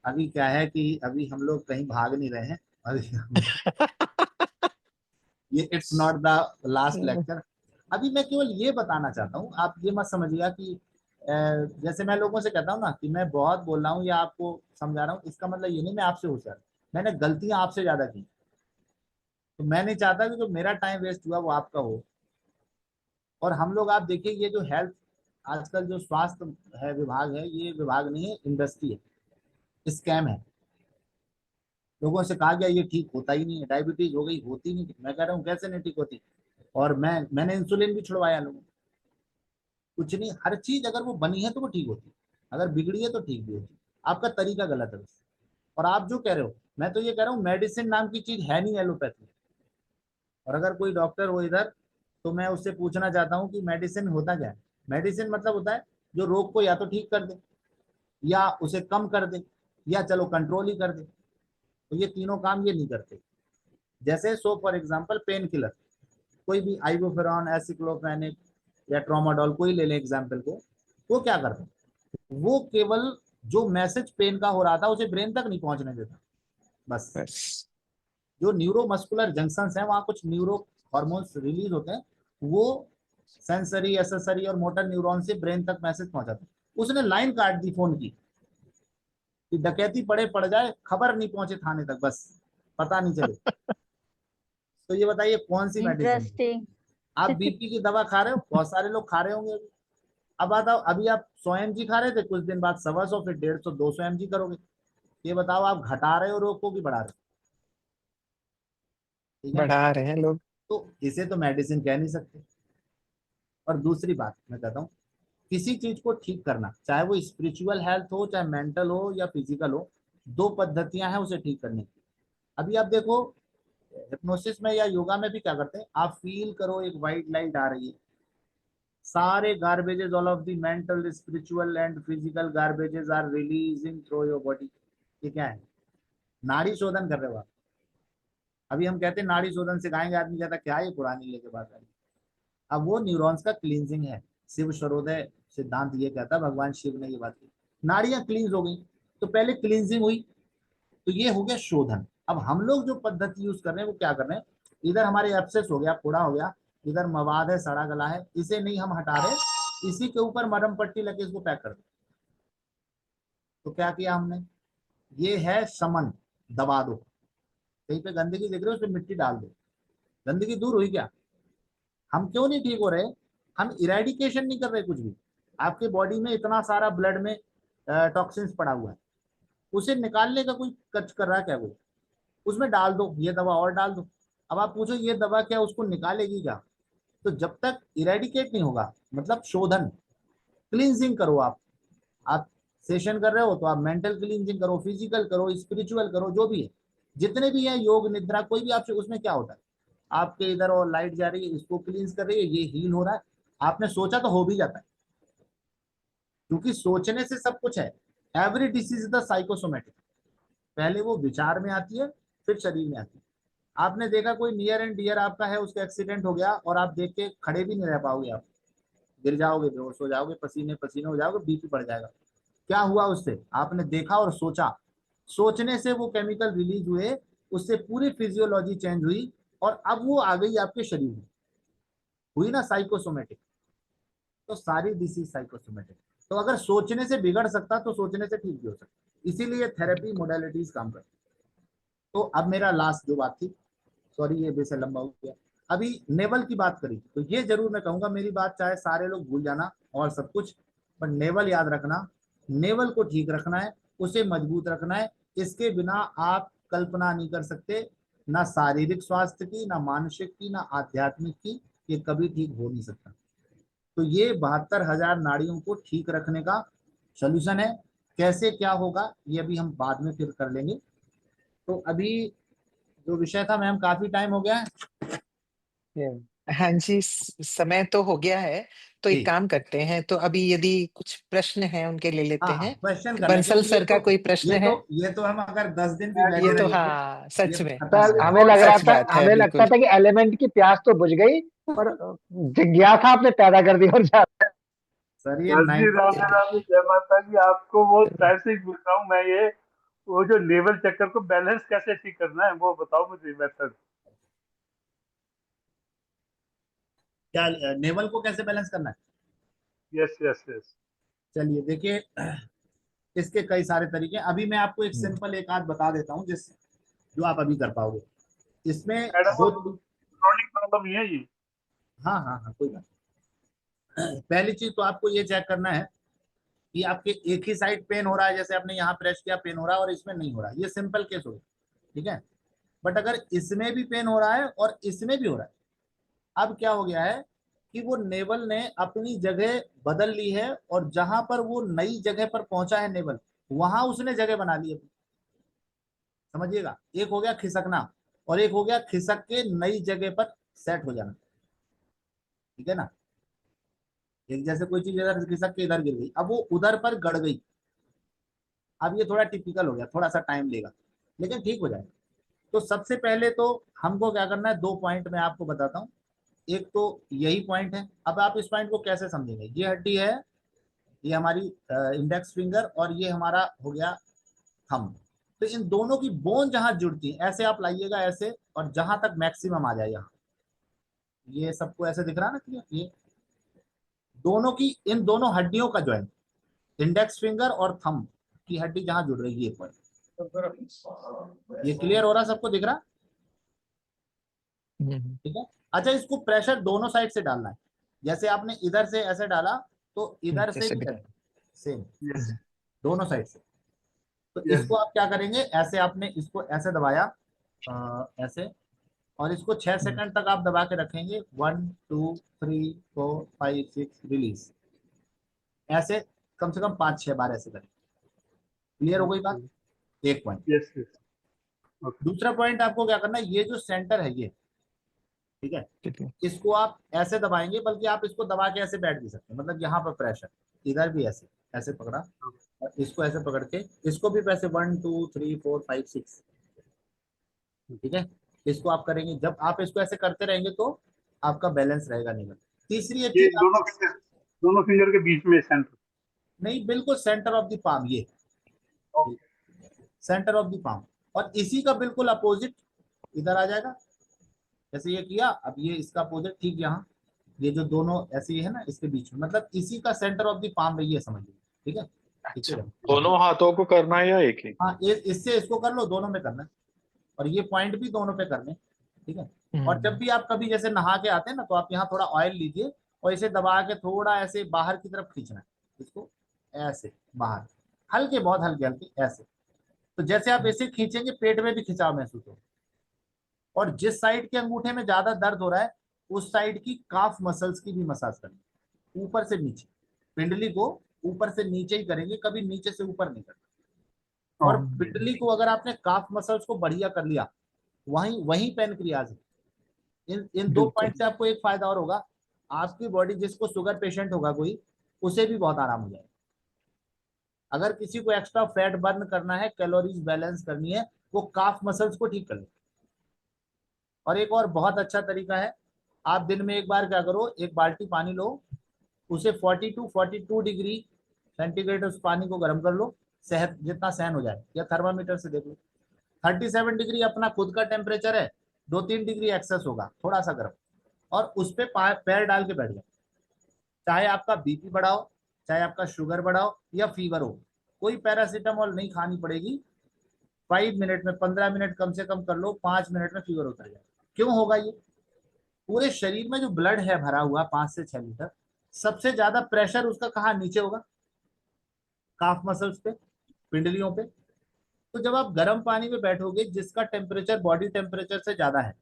अभी क्या है कि अभी हम लोग कहीं भाग नहीं रहे हैं अभी। ये it's not the last lecture. अभी मैं केवल ये बताना चाहता हूँ, आप ये मत समझिएगा कि जैसे मैं लोगों से कहता हूँ ना कि मैं बहुत बोल रहा हूँ या आपको समझा रहा हूँ, इसका मतलब ये नहीं मैं आपसे होशियार। मैंने गलतियां आपसे ज्यादा की, तो मैं नहीं चाहता कि जो मेरा टाइम वेस्ट हुआ वो आपका हो। और हम लोग आप देखिए ये जो हेल्थ आजकल जो स्वास्थ्य है विभाग है, ये विभाग नहीं है, इंडस्ट्री है, स्कैम है। लोगों से कहा गया ये ठीक होता ही नहीं है, डायबिटीज हो गई, होती नहीं। मैं कह रहा हूँ कैसे नहीं ठीक होती, और मैंने इंसुलिन भी छुड़वाया लोगों को। कुछ नहीं, हर चीज अगर वो बनी है तो वो ठीक होती है, अगर बिगड़ी है तो ठीक भी होती है। आपका तरीका गलत है बस। और आप जो कह रहे हो, मैं तो ये कह रहा हूँ मेडिसिन नाम की चीज है नहीं एलोपैथी। और अगर कोई डॉक्टर हो इधर तो मैं उससे पूछना चाहता हूँ कि मेडिसिन होता क्या है। मेडिसिन मतलब होता है जो रोग को या तो ठीक कर दे, या उसे कम कर दे, या चलो कंट्रोल ही कर दे। तो ये तीनों काम ये नहीं करते। जैसे so for example pain killer, कोई भी आइबुप्रोफेन, एसिक्लोफेनिक या ट्रोमाडोल, कोई ले लें एग्जांपल को, वो क्या करते हैं, वो केवल जो मैसेज पेन का हो रहा था उसे ब्रेन तक नहीं पहुंचने देता। बस बस जो न्यूरोमस्कुलर जंक्शंस हैं वहां कुछ न्यूरो हार्मोन्स रिलीज होते हैं, वो सेंसरी, एसेसरी और मोटर न्यूरॉन से ब्रेन तक मैसेज पहुंचाते हैं। उसने लाइन काट दी फोन की कि डकैती पड़ जाए, खबर नहीं पहुंचे थाने तक, बस पता नहीं चले। तो ये बताइए कौन सी मेडिसिन है? इंटरेस्टिंग। आप बीपी की दवा खा रहे हो, बहुत सारे लोग खा रहे होंगे अभी। अब बताओ, अभी आप 100 mg खा रहे थे, कुछ दिन बाद 125, फिर 150, 200 mg करोगे। ये बताओ आप घटा रहे हो रोग को कि बढ़ा रहे हो? ठीक है ना? बढ़ा रहे हैं लोग। तो इसे तो मेडिसिन कह नहीं सकते। और दूसरी बात मैं कहता हूँ, किसी चीज को ठीक करना, चाहे वो स्पिरिचुअल हेल्थ हो, चाहे मेंटल हो या फिजिकल हो, दो पद्धतियां हैं उसे ठीक करने की। अभी आप देखो हिप्नोसिस में या योगा में भी क्या करते हैं, आप फील करो एक व्हाइट लाइट आ रही है, सारे garbages, all of the mental, spiritual and physical garbages are releasing through your body. ये क्या है? नाड़ी शोधन कर रहे हो आप। अभी हम कहते हैं नाड़ी शोधन सिखाएंगे, आदमी कहता क्या ये पुरानी लेके बात आई। अब वो न्यूरॉन्स का क्लींजिंग है। शिव सर्वोदय सिद्धांत ये कहता है, भगवान शिव ने ये बात की, नाड़ियां क्लींज हो गई, तो पहले क्लींजिंग हुई, तो ये हो गया शोधन। अब हम लोग जो पद्धति यूज कर रहे हैं वो क्या कर रहे हैं, इधर हमारे एब्सेस हो गया, फोड़ा हो गया, इधर मवाद है, सड़ा गला है, इसे नहीं हम हटा रहे, इसी के ऊपर मरहम पट्टी लगे इसको पैक कर दो। तो क्या किया हमने, ये है समन, दबा दो। कहीं पे गंदगी दिख रही है उस पर मिट्टी डाल दो, गंदगी दूर हुई क्या? हम क्यों नहीं ठीक हो रहे? हम इरेडिकेशन नहीं कर रहे कुछ भी। आपके बॉडी में इतना सारा ब्लड में टॉक्सिन्स पड़ा हुआ है, उसे निकालने का कोई कच कर रहा है क्या? कोई उसमें डाल दो, ये दवा और डाल दो। अब आप पूछो ये दवा क्या उसको निकालेगी क्या? तो जब तक इरेडिकेट नहीं होगा, मतलब शोधन, क्लींजिंग करो आप सेशन कर रहे हो तो आप मेंटल क्लींजिंग करो, फिजिकल करो, स्पिरिचुअल करो, जो भी है, जितने भी है, योग निद्रा, कोई भी आपसे, उसमें क्या होता है, आपके इधर और लाइट जा रही है, इसको क्लींस कर रही है, ये हील हो रहा है। आपने सोचा तो हो भी जाता है, क्योंकि सोचने से सब कुछ है। Every disease is the psychosomatic. पहले वो विचार में आती है, फिर शरीर में आती है। आपने देखा कोई नियर एंड डियर आपका है, उसका एक्सीडेंट हो गया और आप देख के खड़े भी नहीं रह पाओगे, आप गिर जाओगे, बेहोश हो जाओगे, पसीने पसीने हो जाओगे, बीपी बढ़ जाएगा। क्या हुआ उससे? आपने देखा और सोचा, सोचने से वो केमिकल रिलीज हुए, उससे पूरी फिजियोलॉजी चेंज हुई, और अब वो आ गई आपके शरीर में, हुई ना साइकोसोमेटिक। तो सारी डिसीज साइकोसोमेटिक। तो अगर सोचने से बिगड़ सकता तो सोचने से ठीक भी हो सकता, इसीलिए थेरेपी मोडेलिटीज काम करती। तो अब मेरा लास्ट जो बात थी, सॉरी ये वैसे लंबा हो गया, अभी नेवल की बात करी, तो ये जरूर मैं कहूंगा, मेरी बात चाहे सारे लोग भूल जाना और सब कुछ, पर नेवल याद रखना। नेवल को ठीक रखना है, उसे मजबूत रखना है। इसके बिना आप कल्पना नहीं कर सकते, ना शारीरिक स्वास्थ्य की, ना मानसिक की, ना आध्यात्मिक की। ये कभी ठीक हो नहीं सकता। तो ये 72,000 नाड़ियों को ठीक रखने का सोल्यूशन है। कैसे क्या होगा ये अभी हम बाद में फिर कर लेंगे। तो अभी जो विषय था मैम, काफी टाइम हो गया है हाँ जी, समय तो हो गया है। तो एक जी। काम करते हैं, तो अभी यदि कुछ प्रश्न हैं उनके ले लेते हाँ हैं। क्वेश्चन कर लें, बंसल क्योंकि सर का कोई प्रश्न है? ये तो हम अगर 10 दिन भी ये बैठे तो रहेंगे, हाँ, ये सच तो में। खत्म हो सर हमें जाएगा। लग रहा सच था, बात है, हमें लगता बिल्कुल। था कि एलिमेंट की प्यास तो बुझ गई, पर जिज्ञासा आपने पैदा कर दी और ज्यादा। सर ये सर जी 90 राधे राधे, जय माता जी। आपको वो टाइम से ही पूछ रहा हूँ मैं, ये वो जो लेवल चक्कर को बैलेंस कैसे ठीक करना है वो बताओ मुझे मेथड। क्या नेवल को कैसे बैलेंस करना है? Yes yes yes. चलिए देखिए, इसके कई सारे तरीके हैं। अभी मैं आपको एक सिंपल एक आध बता देता हूँ जिस जो आप अभी कर पाओगे। इसमें मैडम वो दो, क्रोनिक प्रॉब्लम ही है ये। हाँ हाँ हाँ, कोई बात नहीं। पहली चीज तो आपको ये चेक करना है कि आपके एक ही साइड पेन हो रहा है, जैसे आपने यहाँ प्रेस किया पेन हो रहा है और इसमें नहीं हो रहा है, ये सिंपल केस हो गया, ठीक है। बट अगर इसमें भी पेन हो रहा है और इसमें भी हो रहा है, अब क्या हो गया है कि वो नेवल ने अपनी जगह बदल ली है, और जहां पर वो नई जगह पर पहुंचा है नेवल, वहां उसने जगह बना ली है। समझिएगा, एक हो गया खिसकना और एक हो गया खिसक के नई जगह पर सेट हो जाना, ठीक है ना। एक जैसे कोई चीज इधर खिसक के इधर गिर गई, अब वो उधर पर गड़ गई। अब ये थोड़ा टिपिकल हो गया, थोड़ा सा टाइम लेगा लेकिन ठीक हो जाएगा। तो सबसे पहले तो हमको क्या करना है, 2 पॉइंट मैं आपको बताता हूँ। एक तो यही पॉइंट है। अब आप इस पॉइंट को कैसे समझेंगे, ये हड्डी है, ये हमारी इंडेक्स फिंगर, और ये हमारा हो गया थंब। तो इन दोनों की बोन जहां जुड़ती है, ऐसे आप लाइएगा ऐसे, और जहां तक मैक्सिमम आ जाए यहाँ, ये सबको ऐसे दिख रहा है ना क्लियर, ये दोनों की, इन दोनों हड्डियों का ज्वाइंट, इंडेक्स फिंगर और थंब की हड्डी जहां जुड़ रही है, ये पॉइंट, ये क्लियर हो रहा, सबको दिख रहा, ठीक है। अच्छा, इसको प्रेशर दोनों साइड से डालना है, जैसे आपने इधर से ऐसे डाला तो इधर से जैसे भी भी सेम, Yes. दोनों साइड से। तो Yes. इसको आप क्या करेंगे, ऐसे आपने इसको ऐसे दबाया, ऐसे, और इसको 6 सेकंड तक आप दबा के रखेंगे, 1 2 3 4 5 6 रिलीज, ऐसे कम से कम 5-6 बार ऐसे करें। क्लियर हो गई बात, एक पॉइंट। Yes, yes. Okay. दूसरा पॉइंट आपको क्या करना है, ये जो सेंटर है ये, ठीक है, ठीक है। इसको आप ऐसे दबाएंगे, बल्कि आप इसको दबा के ऐसे बैठ भी सकते हैं, मतलब यहाँ पर प्रेशर, इधर भी ऐसे ऐसे पकड़ा, और इसको ऐसे पकड़ के, इसको भी वैसे 1 2 3 4 5 6, ठीक है। इसको आप करेंगे, जब आप इसको ऐसे करते रहेंगे तो आपका बैलेंस रहेगा नहीं। तीसरी एक ये चीज आप, दोनों फिंगर के बीच में सेंटर। नहीं, बिल्कुल सेंटर ऑफ द पाम, ये सेंटर ऑफ द पाम, और इसी का बिल्कुल अपोजिट इधर आ जाएगा, जैसे ये किया, अब ये इसका अपोजिट ठीक यहाँ, ये जो दोनों ऐसे ही है ना इसके बीच में, मतलब इसी का सेंटर ऑफ द पाम ये समझिए, ठीक है। अच्छा। दोनों हाथों को करना है या एक ही? हाँ, इससे इसको कर लो, दोनों में करना है, और ये पॉइंट भी दोनों पे करने, ठीक है। और जब भी आप कभी जैसे नहा के आते हैं ना, तो आप यहाँ थोड़ा ऑयल लीजिए और इसे दबा के थोड़ा ऐसे बाहर की तरफ खींचना है, इसको ऐसे बाहर, हल्के, बहुत हल्के हल्के ऐसे। तो जैसे आप ऐसे खींचेंगे, पेट में भी खिंचाव महसूस होगा, और जिस साइड के अंगूठे में ज्यादा दर्द हो रहा है, उस साइड की काफ मसल्स की भी मसाज करनी, ऊपर से नीचे, पिंडली को ऊपर से नीचे ही करेंगे, कभी नीचे से ऊपर नहीं करना। और पिंडली को अगर आपने काफ मसल्स को बढ़िया कर लिया, वहीं वहीं पैनक्रियाज है। इन 2 पॉइंट से आपको एक फायदा और होगा, आपकी बॉडी, जिसको शुगर पेशेंट होगा कोई, उसे भी बहुत आराम हो जाएगा। अगर किसी को एक्स्ट्रा फैट बर्न करना है, कैलोरीज बैलेंस करनी है, वो काफ मसल्स को ठीक कर ले। और एक और बहुत अच्छा तरीका है, आप दिन में एक बार क्या करो, एक बाल्टी पानी लो, उसे 42 डिग्री सेंटीग्रेड उस पानी को गर्म कर लो, सहन जितना सहन हो जाए, या थर्मामीटर से देख लो, 37 डिग्री अपना खुद का टेम्परेचर है, 2-3 डिग्री एक्सेस होगा थोड़ा सा गर्म, और उस पर पैर डाल के बैठ जाओ। चाहे आपका बीपी बढ़ाओ, चाहे आपका शुगर बढ़ाओ, या फीवर हो, कोई पैरासीटामोल नहीं खानी पड़ेगी। 5 मिनट में, 15 मिनट कम से कम कर लो, 5 मिनट में फीवर उतर जाए। क्यों होगा ये, पूरे शरीर में जो ब्लड है भरा हुआ 5 से 6 लीटर, सबसे ज्यादा प्रेशर उसका कहाँ, नीचे होगा, काफ मसल्स पे, पिंडलियों पे। तो जब आप गर्म पानी में बैठोगे, जिसका टेम्परेचर बॉडी टेम्परेचर से ज्यादा है,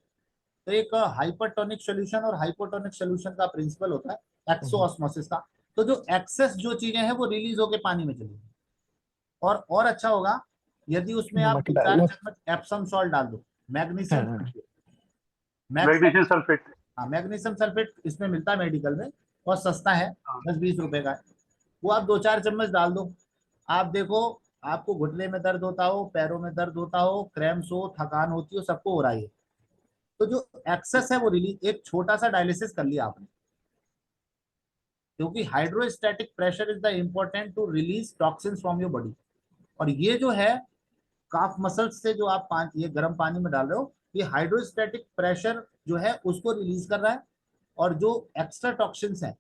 तो एक हाइपरटोनिक सोल्यूशन और हाइपोटोनिक सोल्यूशन का प्रिंसिपल होता है एक्सो ऑस्मोसिस का। तो जो एक्सेस जो चीजें हैं वो रिलीज होके पानी में चली, और अच्छा होगा यदि उसमें आप नमक 2-4 डाल लो। चम्मच एप्सम सॉल्ट डाल दो, मैग्नीशियम हाँ। Magnesium sulphate. हाँ, मैग्नीशियम सल्फेट इसमें मिलता है मेडिकल में, और सस्ता है, 10-20 रुपए का है। वो आप 2-4 चम्मच डाल दो, आप देखो, आपको घुटने में दर्द होता हो, पैरों में दर्द होता हो, क्रैम्प्स हो, थकान होती हो, सबको हो रहा है। तो जो एक्सेस है वो रिलीज, एक छोटा सा डायलिसिस कर लिया आपने, क्योंकि hydrostatic pressure is the important to release toxins from your body. और ये जो है काफ मसल्स से जो आप ये गर्म पानी में डाल रहे हो, ये हाइड्रोस्टैटिक प्रेशर जो है उसको रिलीज कर रहा है, और जो एक्स्ट्रा टॉक्सिन्स हैं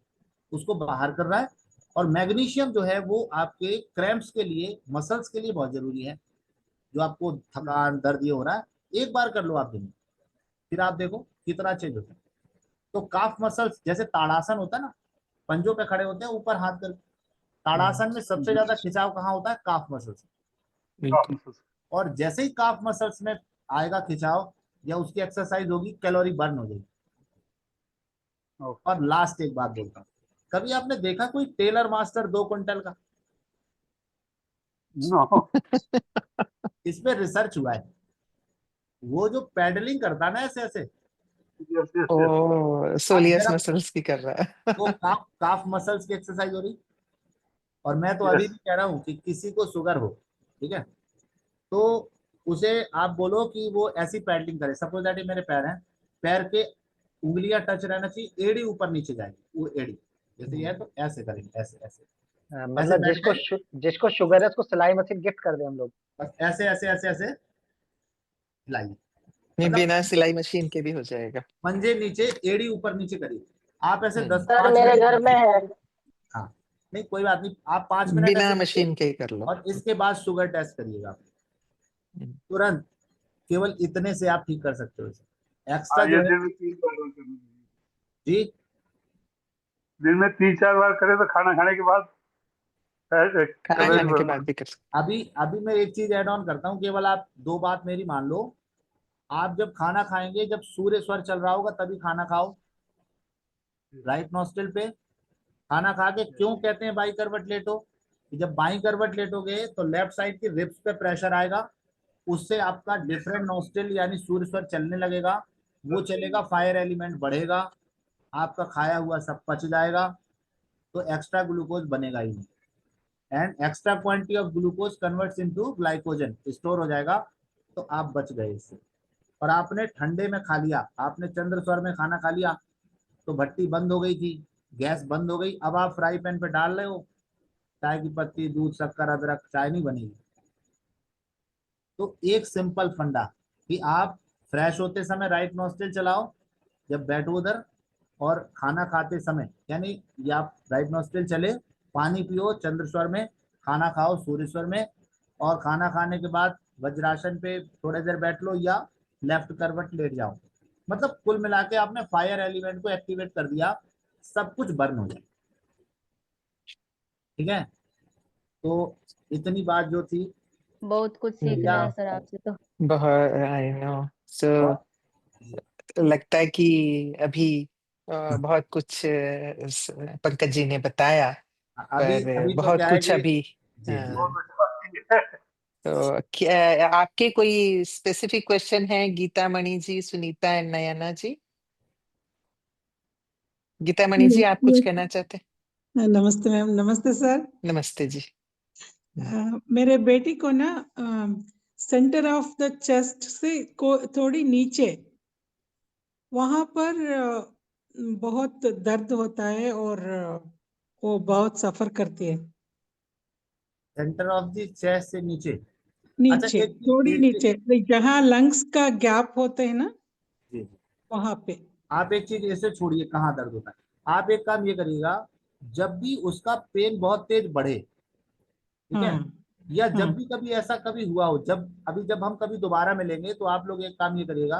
उसको बाहर कर रहा है। और मैग्नीशियम जो है वो आपके क्रैम्प्स के लिए, मसल्स के लिए बहुत जरूरी है, जो आपको थकान दर्द ये हो रहा है, एक बार कर लो आप दिन में, फिर आप देखो कितना चेंज होता है। तो काफ मसल्स, जैसे ताड़ासन होता है ना, पंजों पे खड़े होते हैं ऊपर हाथ करके। ताड़ासन में सबसे ज्यादा खिंचाव कहाँ होता है? काफ मसल्स। बिल्कुल। और जैसे ही काफ मसल्स में आएगा खिंचाव या उसकी एक्सरसाइज होगी, कैलोरी बर्न हो जाएगी। और लास्ट एक बात बोलता हूँ, कभी आपने देखा कोई टेलर मास्टर 2 क्विंटल का? नो। इस पे रिसर्च हुआ है। वो जो पैडलिंग करता है ना ऐसे ऐसे, यस यस यस। ओ, आप सोलियस जरा मसल्स की कर रहा है। वो काफ मसल्स की एक्सरसाइज हो रही। और मैं तो अभी भी कह रहा हूँ कि किसी को शुगर हो, ठीक है, तो उसे आप बोलो कि वो ऐसी पैडलिंग करे। सपोज दैट ये मेरे पैर हैं, पैर के उंगलियां टच रहना चाहिए, एड़ी ऊपर नीचे जाएगी, वो एड़ी जैसे ये है तो ऐसे करेंगे, ऐसे ऐसे ऐसे मतलब बैठ जिसको गए, जिसको शुगर है उसको सिलाई मशीन गिफ्ट कर दे हम लोग। बस ऐसे ऐसे ऐसे ऐसे हिलाइए। नहीं, मतलब बिना सिलाई मशीन के भी हो जाएगा। पंजे नीचे, एड़ी ऊपर नीचे करिए। आप ऐसे हम्म, 10-5 मिनट हाँ, नहीं कोई बात नहीं, आप 5 मिनट बिना ऐसे करिए मशीन के ही कर लो। और इसके बाद शुगर टेस्ट करिएगा। हम्म, तुरंत केवल इतने से आप ठीक कर सकते हो इसे। एक्स्ट्रा हाँ, जो ये है दिन में 3 बार करना चाहिए। जी, दिन में 3-4 बार करें तो खाना खाने के बाद खाना कैलोरी खाने के बर्न। बाद भी कर सकते। अभी अभी मैं एक चीज ऐड ऑन करता हूँ, केवल आप 2 बात मेरी मान लो। आप जब खाना खाएंगे, जब सूर्य स्वर चल रहा होगा तभी खाना खाओ, राइट नॉस्ट्रिल पे। खाना खा के क्यों कहते हैं बाई करवट लेटो? कि जब बाई करवट लेटोगे तो लेफ्ट साइड की रिब्स पे प्रेशर आएगा, उससे आपका डिफरेंट नॉस्ट्रिल यानी सूर्य स्वर चलने लगेगा। वो चलेगा, फायर एलिमेंट बढ़ेगा, आपका खाया हुआ सब पच जाएगा, तो एक्स्ट्रा ग्लूकोज बनेगा ही नहीं। And extra quantity of glucose converts into glycogen, store हो जाएगा। तो आप बच गए इससे। और आपने ठंडे में खा लिया, आपने चंद्र स्वर में खाना खा लिया, तो भट्टी बंद हो गई थी, गैस बंद हो गई, अब आप फ्राई पैन पे डाल रहे हो, चाय की पत्ती, दूध, शक्कर, अदरक, चाय नहीं बनेगी। तो एक सिंपल फंडा कि आप फ्रेश होते समय राइट नॉस्ट्रिल चलाओ, जब बैठो उधर, और खाना खाते समय यानी या आप राइट नॉस्ट्रिल चले, पानी पियो चंद्र स्वर में, खाना खाओ सूर्य स्वर में, और खाना खाने के बाद वज्रासन पे थोड़ी देर बैठ लो या लेफ्ट करवट लेट जाओ। मतलब कुल मिला के आपने फायर एलिमेंट को एक्टिवेट कर दिया, सब कुछ बर्न हो जाए। ठीक है, तो इतनी बात जो थी बहुत कुछ सीखना क्या, है सर आपसे तो। बहुत, आई नो। सो और लगता है कि अभी बहुत कुछ पंकज जी ने बताया, अभी पर अभी तो बहुत क्या है कुछ कि अभी। जी जी, बहुत अच्छा है। तो क्या आपके कोई स्पेसिफिक क्वेश्चन है, गीता मणि जी, सुनीता एंड नयना जी? गीता मणि जी, आप कुछ कहना चाहते हैं? नमस्ते मैम। नमस्ते सर। नमस्ते जी। मेरे बेटी को ना सेंटर ऑफ द चेस्ट से थोड़ी नीचे वहां पर बहुत दर्द होता है और वो बहुत सफर करती है। सेंटर ऑफ द चेस्ट से नीचे। अच्छा नीचे, एक चीज, थोड़ी नीचे, जहाँ लंग्स का गैप होते हैं ना, जी जी, वहां पे। आप एक चीज ऐसे छोड़िए कहाँ दर्द होता है। आप एक काम ये करिएगा, जब भी उसका पेन बहुत तेज बढ़े, ठीक है, हाँ या हाँ जब भी कभी ऐसा कभी हुआ हो, जब हम कभी दोबारा मिलेंगे तो आप लोग एक काम ये करिएगा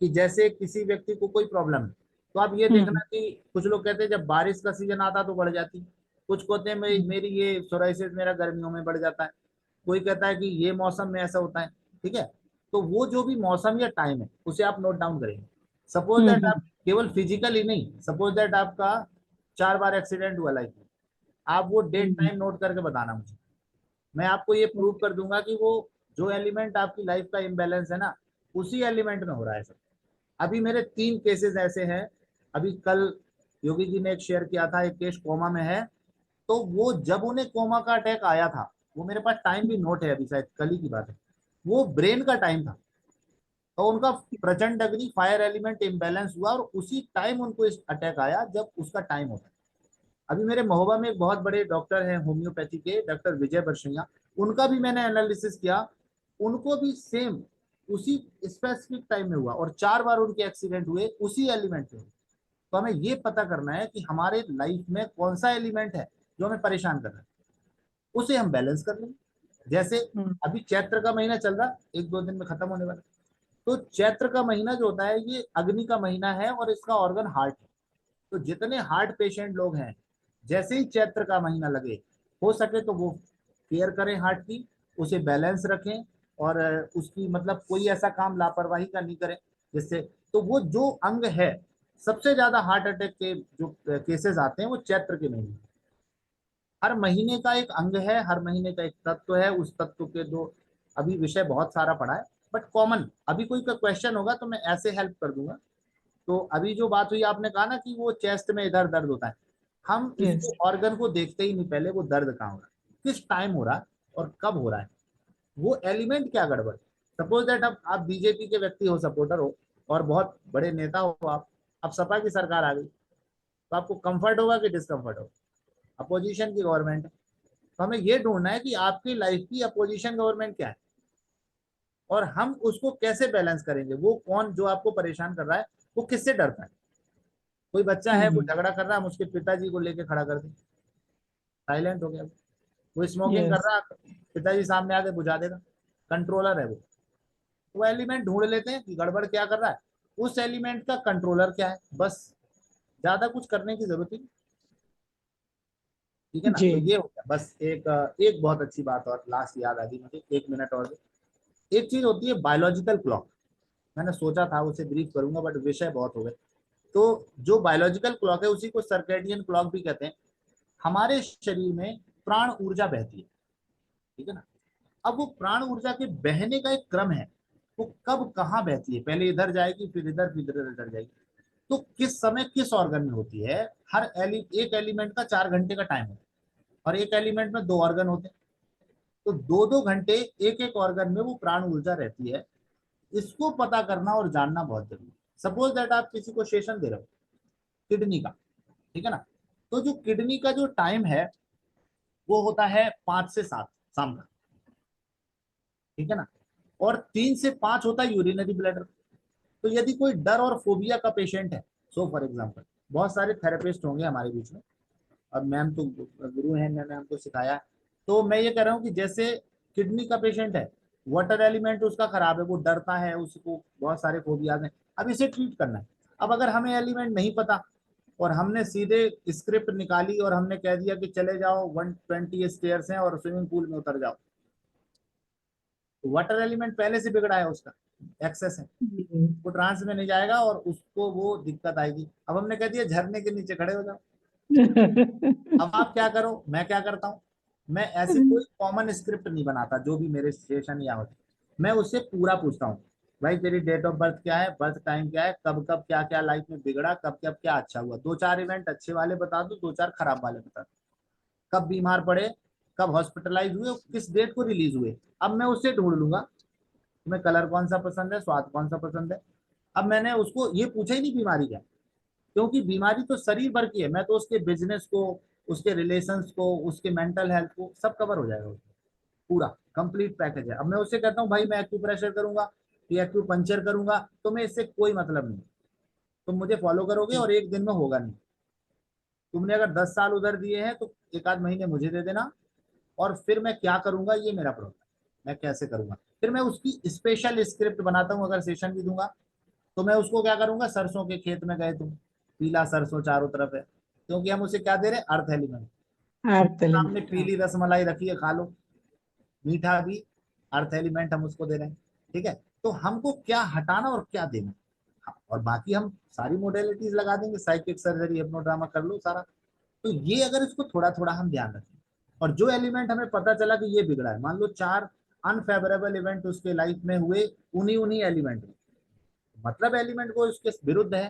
कि जैसे किसी व्यक्ति को कोई प्रॉब्लम है, तो आप ये देखना कि कुछ लोग कहते हैं जब बारिश का सीजन आता तो बढ़ जाती, कुछ कहते हैं मेरी ये सोराइसिस मेरा गर्मियों में बढ़ जाता है, कोई कहता है कि ये मौसम में ऐसा होता है। ठीक है, तो वो जो भी मौसम या टाइम है उसे आप नोट डाउन करेंगे। सपोज दैट आप केवल फिजिकली नहीं, सपोज दैट आपका 4 बार एक्सीडेंट हुआ लाइफ में, आप वो डेट टाइम नोट करके बताना मुझे। मैं आपको ये प्रूव कर दूंगा कि वो जो एलिमेंट आपकी लाइफ का इम्बैलेंस है ना, उसी एलिमेंट में हो रहा है सब। अभी मेरे 3 केसेस ऐसे हैं। अभी कल योगी जी ने एक शेयर किया था, एक केस कोमा में है, तो वो जब उन्हें कोमा का अटैक आया था, वो मेरे पास टाइम भी नोट है, अभी शायद कल ही की बात है, वो ब्रेन का टाइम था, तो उनका प्रचंड अग्नि फायर एलिमेंट इम्बैलेंस हुआ और उसी टाइम उनको इस अटैक आया जब उसका टाइम होता है। अभी मेरे महोबा में एक बहुत बड़े डॉक्टर हैं होम्योपैथी के, डॉक्टर विजय बरसिया, उनका भी मैंने एनालिसिस किया, उनको भी सेम उसी स्पेसिफिक टाइम में हुआ और 4 बार उनके एक्सीडेंट हुए उसी एलिमेंट में। तो हमें ये पता करना है कि हमारे लाइफ में कौन सा एलिमेंट है जो हमें परेशान कर रहा है, उसे हम बैलेंस कर लेंगे। जैसे अभी चैत्र का महीना चल रहा, 1-2 दिन में खत्म होने वाला, तो चैत्र का महीना जो होता है ये अग्नि का महीना है और इसका ऑर्गन हार्ट है। तो जितने हार्ट पेशेंट लोग हैं जैसे ही चैत्र का महीना लगे, हो सके तो वो केयर करें हार्ट की, उसे बैलेंस रखें, और उसकी मतलब कोई ऐसा काम लापरवाही का नहीं करें जिससे, तो वो जो अंग है, सबसे ज्यादा हार्ट अटैक के जो केसेस आते हैं वो चैत्र के महीने में। हर महीने का एक अंग है, हर महीने का एक तत्व है, उस तत्व के दो, अभी विषय बहुत सारा पढ़ा है बट कॉमन, अभी कोई का क्वेश्चन होगा तो मैं ऐसे हेल्प कर दूंगा। तो अभी जो बात हुई, आपने कहा ना कि वो चेस्ट में इधर दर्द होता है, हम Yes. इसको ऑर्गन को देखते ही नहीं, पहले वो दर्द कहाँ हो रहा है, किस टाइम हो रहा है और कब हो रहा है, वो एलिमेंट क्या गड़बड़। सपोज दैट आप बीजेपी के व्यक्ति हो, सपोर्टर हो और बहुत बड़े नेता हो आप, अब सपा की सरकार आ गई, तो आपको कंफर्ट होगा कि डिस्कंफर्ट होगा, अपोजिशन की गवर्नमेंट है। तो हमें ये ढूंढना है कि आपकी लाइफ की अपोजिशन गवर्नमेंट क्या है और हम उसको कैसे बैलेंस करेंगे। वो कौन जो आपको परेशान कर रहा है, वो किससे डरता है। कोई बच्चा है वो झगड़ा कर रहा है, हम उसके पिताजी को लेके खड़ा कर दें, साइलेंट हो गया। वो स्मोकिंग कर Yes. रहा है, पिताजी सामने आके बुझा देगा, कंट्रोलर है वो एलिमेंट ढूंढ लेते हैं कि गड़बड़ क्या कर रहा है, उस एलिमेंट का कंट्रोलर क्या है, बस ज्यादा कुछ करने की जरूरत ही नहीं। ठीक है ना। जी। तो ये हो गया बस एक बहुत अच्छी बात और लास्ट याद आ गई मुझे, 1 मिनट और दे। एक चीज होती है बायोलॉजिकल क्लॉक, मैंने सोचा था उसे ब्रीफ करूंगा बट विषय बहुत हो गए। तो जो बायोलॉजिकल क्लॉक है उसी को सर्केडियन क्लॉक भी कहते हैं। हमारे शरीर में प्राण ऊर्जा बहती है, ठीक है ना। अब वो प्राण ऊर्जा के बहने का एक क्रम है, वो कब कहाँ बहती है, पहले इधर जाएगी फिर इधर जाएगी, तो किस समय किस ऑर्गन में होती है। एक एलिमेंट का 4 घंटे का टाइम है और एक एलिमेंट में 2 ऑर्गन होते हैं, तो 2-2 घंटे एक एक ऑर्गन में वो प्राण ऊर्जा रहती है। इसको पता करना और जानना बहुत जरूरी है। सपोज दैट आप किसी को सेशन दे रहे हो किडनी का, ठीक है ना, तो जो किडनी का जो टाइम है वो होता है 5 से 7 शाम का, ठीक है ना, और 3 से 5 होता है यूरिनरी ब्लैडर। तो यदि कोई डर और फोबिया का पेशेंट है, सो फॉर एग्जाम्पल, बहुत सारे थेरेपिस्ट होंगे हमारे बीच में और मैम तो गुरु हैं, मैंने हमको सिखाया, तो मैं ये कह रहा हूँ कि जैसे किडनी का पेशेंट है, वाटर एलिमेंट उसका खराब है, वो डरता है, उसको बहुत सारे फोबियाज हैं, अब इसे ट्रीट करना है। अब अगर हमें एलिमेंट नहीं पता और हमने सीधे स्क्रिप्ट निकाली और हमने कह दिया कि चले जाओ 120 स्टेयर्स हैं और स्विमिंग पूल में उतर जाओ, तो वाटर एलिमेंट पहले से बिगड़ा है, उसका एक्सेस है, वो ट्रांस में नहीं जाएगा और उसको वो दिक्कत आएगी। अब हमने कह दिया झरने के नीचे खड़े हो जाओ, अब आप क्या करो, मैं क्या करता हूँ, मैं ऐसे कोई कॉमन स्क्रिप्ट नहीं बनाता, जो भी मेरे सेशन या होते मैं उससे पूरा पूछता हूँ, भाई तेरी डेट ऑफ बर्थ क्या है, बर्थ टाइम क्या है, कब कब क्या क्या लाइफ में बिगड़ा, कब कब क्या अच्छा हुआ, 2-4 इवेंट अच्छे वाले बता दो, 2-4 खराब वाले बता दो, कब बीमार पड़े, कब हॉस्पिटलाइज हुए, किस डेट को रिलीज हुए। अब मैं उससे ढूंढ लूंगा तुम्हें कलर कौन सा पसंद है, स्वाद कौन सा पसंद है। अब मैंने उसको ये पूछा ही नहीं बीमारी क्या, क्योंकि बीमारी तो शरीर भर की है, मैं तो उसके बिजनेस को, उसके रिलेशंस को, उसके मेंटल हेल्थ को सब कवर हो जाएगा, पूरा कंप्लीट पैकेज है। अब मैं उससे कहता हूँ भाई मैं एक्यूप्रेशर करूंगा या एक्यूपंक्चर करूंगा, तो मैं इससे कोई मतलब नहीं, तुम मुझे फॉलो करोगे और एक दिन में होगा नहीं। तुमने अगर 10 साल उधर दिए हैं तो 1-8 महीने मुझे दे देना, और फिर मैं क्या करूंगा ये मेरा प्रॉब्लम, मैं कैसे करूंगा, फिर मैं उसकी स्पेशल स्क्रिप्ट बनाता हूँ। अगर सेशन भी दूंगा तो मैं उसको क्या करूंगा, सरसों के खेत में गए तुम, पीला सरसों चारों तरफ है, क्योंकि हम उसे क्या दे रहे हैं, अर्थ एलिमेंट। सामने पीली रसमलाई रखी है, खा लो, मीठा भी अर्थ एलिमेंट हम उसको दे रहे हैं, ठीक है। तो हमको क्या हटाना और क्या देना, हाँ, और बाकी हम सारी मोडेलिटीज लगा देंगे, साइकिक सर्जरी, हिप्नोड्रामा कर लो सारा। तो ये अगर इसको थोड़ा थोड़ा हम ध्यान रखें, और जो एलिमेंट हमें पता चला कि ये बिगड़ा है, मान लो 4 अनफेवरेबल इवेंट उसके लाइफ में हुए, उन्हीं उन्हीं एलिमेंट में, मतलब एलिमेंट को उसके विरुद्ध है,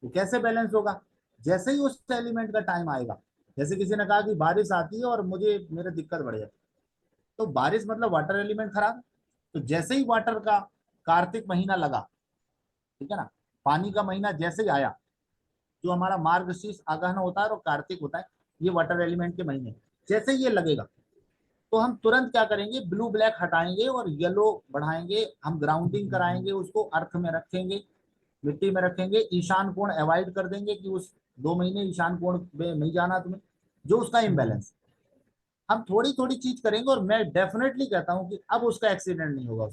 वो कैसे बैलेंस होगा। जैसे ही उस एलिमेंट का टाइम आएगा, जैसे किसी ने कहा कि बारिश आती है और मुझे मेरे दिक्कत बढ़ जाती, तो बारिश मतलब वाटर एलिमेंट खराब, तो जैसे ही वाटर का कार्तिक महीना लगा, ठीक है ना, पानी का महीना जैसे ही आया, जो हमारा मार्गशीर्ष आगहन होता है और कार्तिक होता है, ये वाटर एलिमेंट के महीने, जैसे ही ये लगेगा तो हम तुरंत क्या करेंगे, ब्लू ब्लैक हटाएंगे और येलो बढ़ाएंगे, हम ग्राउंडिंग कराएंगे, उसको अर्थ में रखेंगे, मिट्टी में रखेंगे, ईशान कोण अवॉइड कर देंगे कि उस 2 महीने ईशान कोण में नहीं जाना तुम्हें, जो उसका इम्बैलेंस। हम थोड़ी थोड़ी चीज करेंगे और मैं डेफिनेटली कहता हूं कि अब उसका एक्सीडेंट नहीं होगा,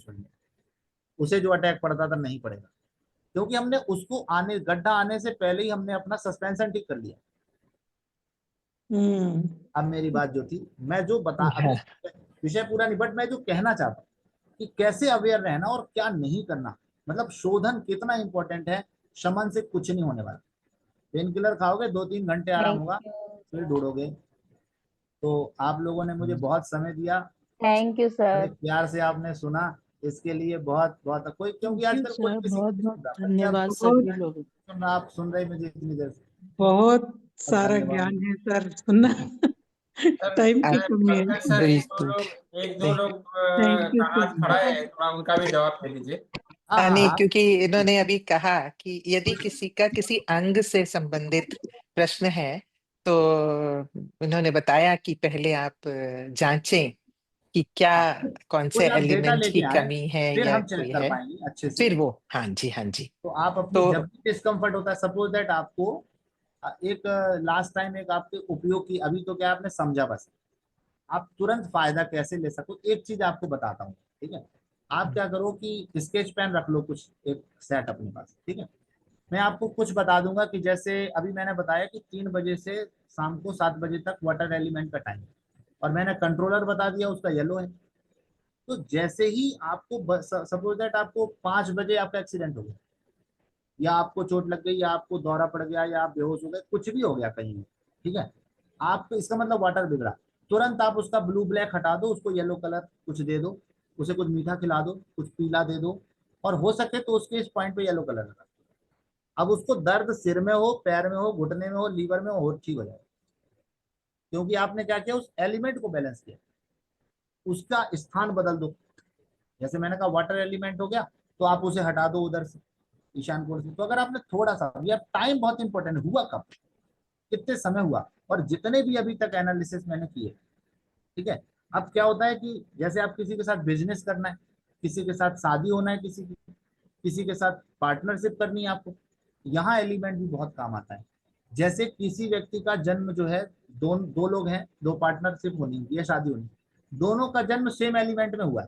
उसे जो अटैक पड़ता था नहीं पड़ेगा, क्योंकि हमने उसको आने, गड्ढा आने से पहले ही हमने अपना सस्पेंशन ठीक कर लिया। अब मेरी बात जो थी, मैं जो बता, अभी विषय पूरा नहीं, बट मैं जो कहना चाहता हूँ कि कैसे अवेयर रहना और क्या नहीं करना, मतलब शोधन कितना इंपॉर्टेंट है। शमन से कुछ नहीं होने वाला। पेन किलर खाओगे 2-3 घंटे आराम होगा, फिर ढूंढोगे। तो आप लोगों ने मुझे बहुत समय दिया, थैंक यू बड़े सर। प्यार से आपने सुना, इसके लिए बहुत बहुत कोई, क्योंकि थैंक यू आजकल कोई सर, किसी बहुत की बहुत सुन रहा, बच्चा धन्यवाद सुन बहुत सभी लोगों को। रहा, आप सुन रहे मुझे इतनी देर से। बहुत और सारा धन्यवाद। ज्ञान है सर, सुनना टाइम की कमी है। पंकज सर, बिल्कुल। एक दो लोग थैंक यू का हाथ सर। खड़ा है, थोड़ा उनका भी जवाब दे दीजिए। हाँ हाँ नहीं, हाँ, क्योंकि इन्होंने अभी कहा कि यदि किसी का किसी अंग से संबंधित प्रश्न है, तो इन्होंने बताया कि पहले आप जांचें कि क्या, कौन से कोई आप डेटा एलिमेंट लेके की आए, कमी है फिर या हम चेक कोई कर है, पाएंगे अच्छे से। फिर वो, हाँ जी, हाँ जी। तो आप अपनी तो जब भी डिस्कम्फर्ट होता है, सपोज दैट आपको एक लास्ट टाइम एक आपके उपयोग की, अभी तो क्या आपने समझा, बस आप तुरंत फायदा कैसे ले सको, एक चीज आपको बताता हूँ, ठीक है। आप क्या करो कि स्केच पेन रख लो कुछ, एक सेट अपने पास, ठीक है। मैं आपको कुछ बता दूंगा कि जैसे अभी मैंने बताया कि 3 बजे से शाम को 7 बजे तक वाटर एलिमेंट का टाइम, और मैंने कंट्रोलर बता दिया उसका येलो है। तो जैसे ही आपको सपोज दैट आपको 5 बजे आपका एक्सीडेंट हो गया, या आपको चोट लग गई, या आपको दौरा पड़ गया, या आप बेहोश हो गए, कुछ भी हो गया कहीं भी, ठीक है, आपको इसका मतलब वाटर बिगड़ा, तुरंत आप उसका ब्लू ब्लैक हटा दो, उसको येलो कलर कुछ दे दो, उसे कुछ मीठा खिला दो, कुछ पीला दे दो, और हो सके तो उसके इस पॉइंट पे येलो कलर लगा दो। अब उसको दर्द सिर में हो, पैर में हो, घुटने में हो, लीवर में हो, ठीक हो जाएगा, क्योंकि आपने क्या किया, उस एलिमेंट को बैलेंस किया, उसका स्थान बदल दो। जैसे मैंने कहा वाटर एलिमेंट हो गया, तो आप उसे हटा दो उधर से, ईशान कोण से। तो अगर आपने थोड़ा सा, ये टाइम बहुत इंपॉर्टेंट है, हुआ कब, कितने समय हुआ, और जितने भी अभी तक एनालिसिस मैंने किए, ठीक है। अब क्या होता है कि जैसे आप किसी के साथ बिजनेस करना है, किसी के साथ शादी होना है, किसी के साथ पार्टनरशिप करनी है आपको, यहाँ एलिमेंट भी बहुत काम आता है। जैसे किसी व्यक्ति का जन्म जो है, दो लोग हैं, दो पार्टनरशिप होनी है या शादी होनी है, दोनों का जन्म सेम एलिमेंट में हुआ है,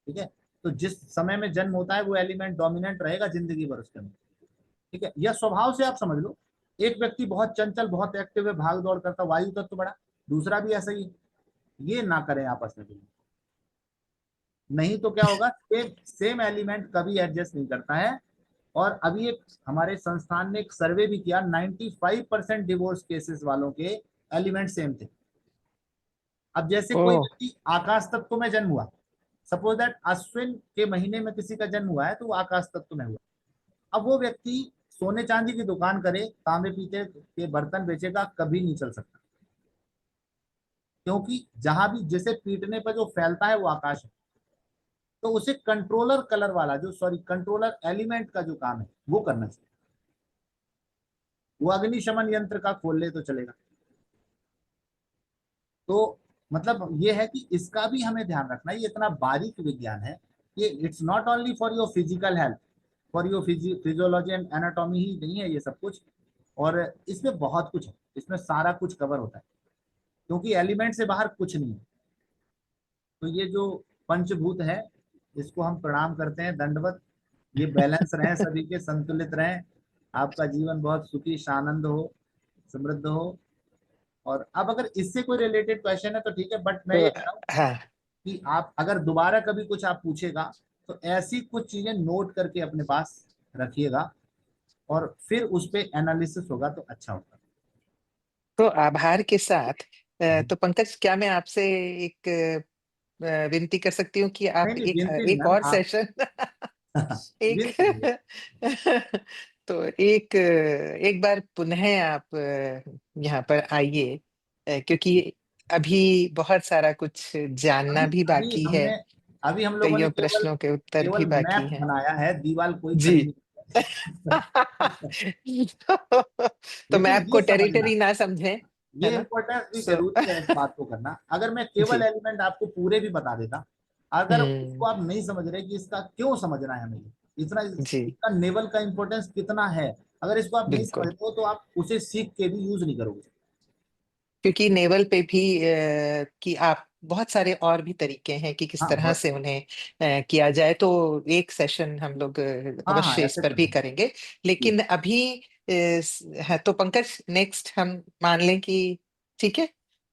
ठीक है। तो जिस समय में जन्म होता है वो एलिमेंट डोमिनेंट रहेगा जिंदगी भर उसके अंदर, ठीक है। यह स्वभाव से आप समझ लो, एक व्यक्ति बहुत चंचल, बहुत एक्टिव है, भाग दौड़ करता, वायु तत्व बड़ा, दूसरा भी ऐसा ही है। ये ना करें आपस में भी, नहीं तो क्या होगा, सेम एलिमेंट कभी एडजस्ट नहीं करता है। और अभी एक हमारे संस्थान ने एक सर्वे भी किया, 95% डिवोर्स केसेस वालों के एलिमेंट सेम थे। अब जैसे कोई ओ, व्यक्ति आकाश तत्व में जन्म हुआ, सपोज दैट अश्विन के महीने में किसी का जन्म हुआ है, तो वो आकाश तत्व में हुआ। अब वो व्यक्ति सोने चांदी की दुकान करे, तांबे पीते के बर्तन बेचेगा, कभी नहीं चल सकता, क्योंकि जहां भी जिसे पीटने पर जो फैलता है वो आकाश है। तो उसे कंट्रोलर कलर वाला जो, सॉरी, कंट्रोलर एलिमेंट का जो काम है वो करना चाहिए। वो अग्निशमन यंत्र का खोल ले तो चलेगा। तो मतलब ये है कि इसका भी हमें ध्यान रखना है, ये इतना बारीक विज्ञान है, ये it's not only for your physical health, for your physiology and anatomy ही नहीं है ये सब कुछ, और इसमें बहुत कुछ है, इसमें सारा कुछ कवर होता है, क्योंकि एलिमेंट से बाहर कुछ नहीं है। तो ये जो पंचभूत है, इसको हम प्रणाम करते हैं, दंडवत। ये बैलेंस रहें, सभी के संतुलित रहें, आपका जीवन बहुत सुखी शानंद हो, समृद्ध हो। और अब अगर इससे कोई रिलेटेड क्वेश्चन है तो ठीक है, बट मैं तो ये कह रहा हूँ हाँ, कि आप अगर दोबारा कभी कुछ आप पूछेगा, तो ऐसी कुछ चीजें नोट करके अपने पास रखिएगा, और फिर उस पे एनालिसिस होगा तो अच्छा होगा। तो आभार के साथ तो पंकज, क्या मैं आपसे एक विनती कर सकती हूँ कि आप नहीं नहीं, एक गिनती नहीं एक मैम, और आप सेशन एक गिनती नहीं है। तो एक बार पुनः आप यहाँ पर आइए, क्योंकि अभी बहुत सारा कुछ जानना अभी भी अभी बाकी है, हमने अभी हम लोगों ने कईयों केवल प्रश्नों के उत्तर भी केवल बाकी मैप हैं बनाया है, दीवार कोई जी। खड़ी नहीं। तो मैं लेकिन आपको ये समझना, टेरिटरी ना समझें, है ये ना? इम्पोर्टेंस भी सो जरूरी है इस बात को करना। अगर मैं केवल जी। एलिमेंट आपको पूरे भी बता देता, अगर उसको हम्म। आप नहीं समझ रहे कि इसका क्यों समझना है हमें, इतना जी, इसका नेवल का इंपॉर्टेंस कितना है, अगर इसको आप नहीं बिल्कुल। समझते हो तो आप उसे सीख के भी यूज नहीं करोगे। क्योंकि नेवल पे भी कि आप बहुत सारे और भी तरीके हैं कि किस हाँ तरह बहुत, से उन्हें किया जाए, तो एक सेशन हम लोग हाँ हाँ अवश्य इस ऐसे पर भी करना। करेंगे। जी लेकिन अभी है तो पंकज नेक्स्ट हम मान लें कि ठीक है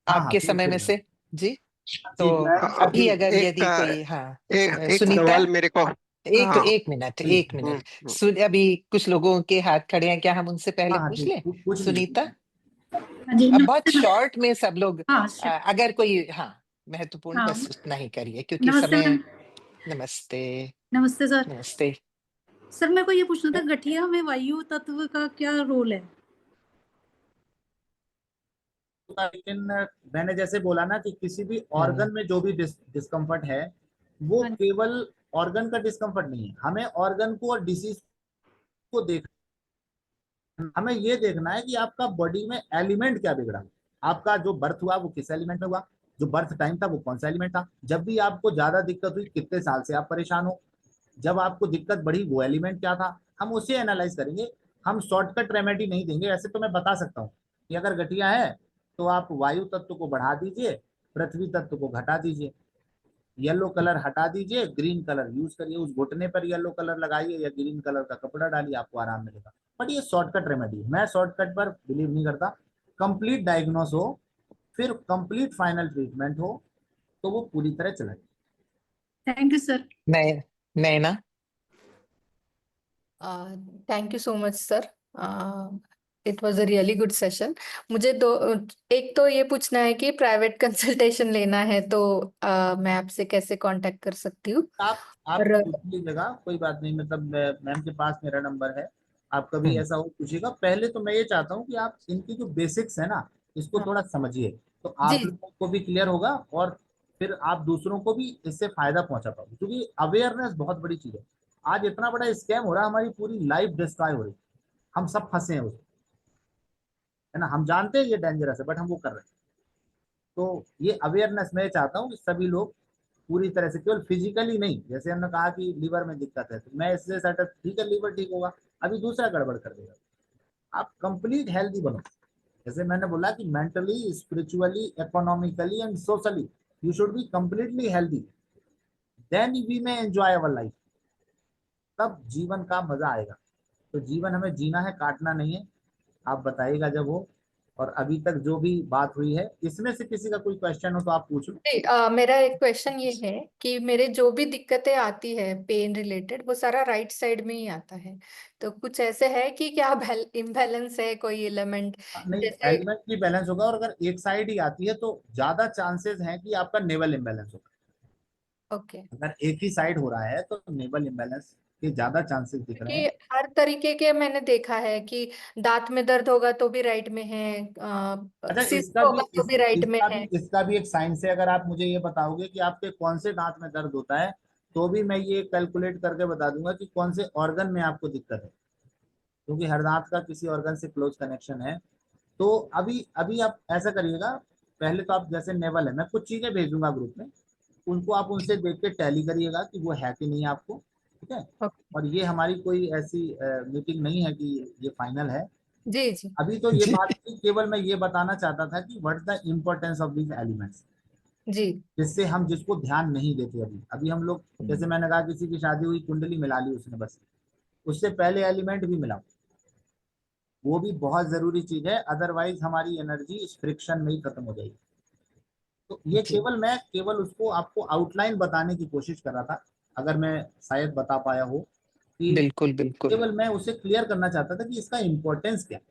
हाँ, आपके समय में बिल्कुल। से जी। जी, तो मैं अभी अगर एक यदि कोई हाँ एक सुनीता सवाल मेरे को। हाँ, एक जी, हम्म, अभी कुछ लोगों के हाथ खड़े हैं, क्या हम उनसे पहले हाँ, हाँ, पूछ ठीक, लें? पूछ लीजिए। सुनीता, हाँ जी, अब बहुत नमस्ते मैम। शॉर्ट में सब लोग हाँ श- अगर कोई हाँ महत्वपूर्ण हाँ, बस उतना ही करिए क्योंकि नमस्ते समय। मैम। नमस्ते। नमस्ते सर। नमस्ते। सर मेरे को ये पूछना था, गठिया में वायु तत्व का क्या रोल है? लेकिन मैंने जैसे बोला ना कि किसी भी हम्म, ऑर्गन में जो भी डिस्कम्फर्ट है वो हाँ जी। केवल ऑर्गन का डिस्कम्फर्ट नहीं है, हमें ऑर्गन को और डिसीज को देख, हमें ये देखना है कि आपका बॉडी में एलिमेंट क्या बिगड़ा, आपका जो बर्थ हुआ वो किस एलिमेंट में हुआ, जो बर्थ टाइम था वो कौन सा एलिमेंट था, जब भी आपको ज्यादा दिक्कत हुई कितने साल से आप परेशान हो, जब आपको दिक्कत बढ़ी वो एलिमेंट क्या था, हम उसे एनालाइज करेंगे। हम शॉर्टकट रेमेडी नहीं देंगे। ऐसे तो मैं बता सकता हूँ कि अगर गठिया है तो आप वायु तत्व को बढ़ा दीजिए, पृथ्वी तत्व को घटा दीजिए, येलो कलर हटा दीजिए, ग्रीन कलर यूज करिए, उस घुटने पर येलो कलर लगाइए या ग्रीन कलर का कपड़ा डालिए, आपको आराम मिलेगा। बट ये शॉर्टकट रेमेडी है, मैं शॉर्टकट पर बिलीव नहीं करता। कंप्लीट डायग्नोस हो, फिर कंप्लीट फाइनल ट्रीटमेंट हो, तो वो पूरी तरह चले। Thank you sir. Naina. Thank you so much sir. It was a really good session. मुझे दो एक तो ये पूछना है कि प्राइवेट कंसल्टेशन लेना है तो मैं आपसे कैसे कांटेक्ट कर सकती हूँ? आप और पूछ लीजिएगा, कोई बात नहीं, मतलब मैम के पास मेरा नंबर है, आप कभी हम्म, ऐसा हो पूछिएगा। पहले तो मैं ये चाहता हूँ कि आप इनकी जो बेसिक्स है ना इसको हाँ, थोड़ा समझिए, तो जी आप लोगों को भी क्लियर होगा और फिर आप दूसरों को भी इससे फायदा पहुंचा पाओगे, क्योंकि अवेयरनेस बहुत बड़ी चीज है। आज इतना बड़ा स्कैम हो रहा है, हमारी पूरी लाइफ डिस्ट्रॉय हो रही है, हम सब फंसे हैं उसमें, है ना, हम जानते हैं ये डेंजरस है बट हम वो कर रहे हैं। तो ये अवेयरनेस मैं चाहता हूँ कि सभी लोग पूरी तरह से, केवल फिजिकली नहीं, जैसे हमने कहा कि लीवर में दिक्कत है तो मैं इससे सर्टिफ ठीक है लीवर ठीक होगा, अभी दूसरा गड़बड़ कर देगा। आप कंप्लीट हेल्दी बनो, जैसे मैंने बोला कि mentally, spiritually, economically and socially you should be completely healthy, then we may enjoy our life, तब जीवन का मजा आएगा। तो जीवन हमें जीना है, काटना नहीं है। आप बताइएगा जब हो। और अभी तक जो भी बात हुई है इसमें से किसी का कोई क्वेश्चन हो तो आप पूछ लो। जी, मेरा एक क्वेश्चन ये है कि मेरे जो भी दिक्कतें आती है पेन रिलेटेड वो सारा राइट साइड में ही आता है। तो कुछ ऐसे है कि क्या इम्बैलेंस है कोई एलिमेंट? नहीं, जैसे एलिमेंट भी बैलेंस होगा, और अगर एक साइड ही आती है तो ज्यादा चांसेस हैं कि आपका नेवल इम्बैलेंस होगा। ओके, अगर एक ही साइड हो रहा है तो नेवल इम्बैलेंस के ज्यादा चांसेस दिख रहे कि हैं। हर तरीके के मैंने देखा है कि दांत में दर्द होगा तो भी राइट में है, अच्छा, सिस्ट होगा तो भी राइट में है। इसका भी एक साइंस है। अगर आप मुझे ये बताओगे कि आपके कौन से दांत में दर्द होता है तो भी मैं ये कैलकुलेट करके बता दूंगा कि कौन से ऑर्गन में आपको दिक्कत है, क्योंकि हर दांत का किसी ऑर्गन से क्लोज कनेक्शन है। तो अभी अभी आप ऐसा करिएगा, पहले तो आप जैसे नेवल है, मैं कुछ चीजें भेजूंगा ग्रुप में, उनको आप उनसे देख के टैली करिएगा कि वो है कि नहीं आपको, ठीक है। ओके, और ये हमारी कोई ऐसी मीटिंग नहीं है कि ये फाइनल है। जी जी अभी तो ये जी बात थी, केवल मैं ये बताना चाहता था कि what the importance of these elements, जी जिससे हम जिसको ध्यान नहीं देते अभी अभी हम लोग, जैसे मैंने कहा किसी की शादी हुई कुंडली मिला ली उसने बस, उससे पहले एलिमेंट भी मिला, वो भी बहुत जरूरी चीज है, अदरवाइज हमारी एनर्जी इस फ्रिक्शन में ही खत्म हो जाएगी। तो ये जी मैं केवल उसको आपको आउटलाइन बताने की कोशिश कर रहा था, अगर मैं शायद बता पाया हो कि बिल्कुल बिल्कुल। केवल मैं उसे क्लियर करना चाहता था कि इसका इंपॉर्टेंस क्या है।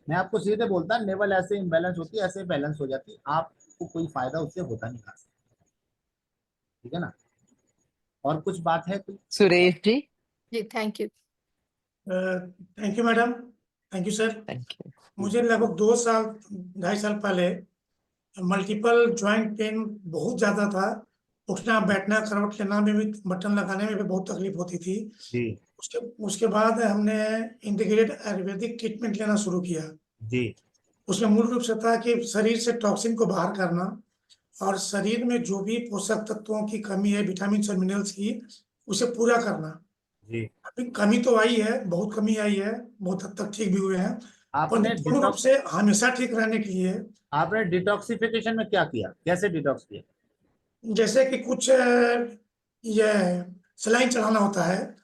मैं आपको सीधे बोलता नेवल ऐसे इम्बैलेंस होती है, ऐसे बैलेंस हो जाती है, आपको कोई फायदा उससे होता नहीं खास, ठीक है ना। और कुछ बात है कोई? सुरेश जी। जी, thank you. Thank you madam. Thank you sir. Thank you. मुझे लगभग 2 साल 2.5 साल पहले मल्टीपल ज्वाइंट पेन बहुत ज्यादा था। उठना बैठना करवट लेना में भी, बटन लगाने में भी बहुत तकलीफ होती थी। जी उसके उसके बाद हमने इंटीग्रेटेड आयुर्वेदिक ट्रीटमेंट लेना शुरू किया। जी उसमें मूल रूप से था कि शरीर से टॉक्सिन को बाहर करना और शरीर में जो भी पोषक तत्वों की कमी है, विटामिन और मिनरल्स की, उसे पूरा करना। जी। अभी कमी तो आई है, बहुत कमी आई है, बहुत हद तक ठीक भी हुए हैं, आपने परंतु पूर्ण रूप से हमेशा ठीक रहने के लिए डिटॉक्सिफिकेशन में क्या किया, कैसे डिटॉक्स किया? जैसे कि कुछ ये सलाइन चढ़ाना होता है।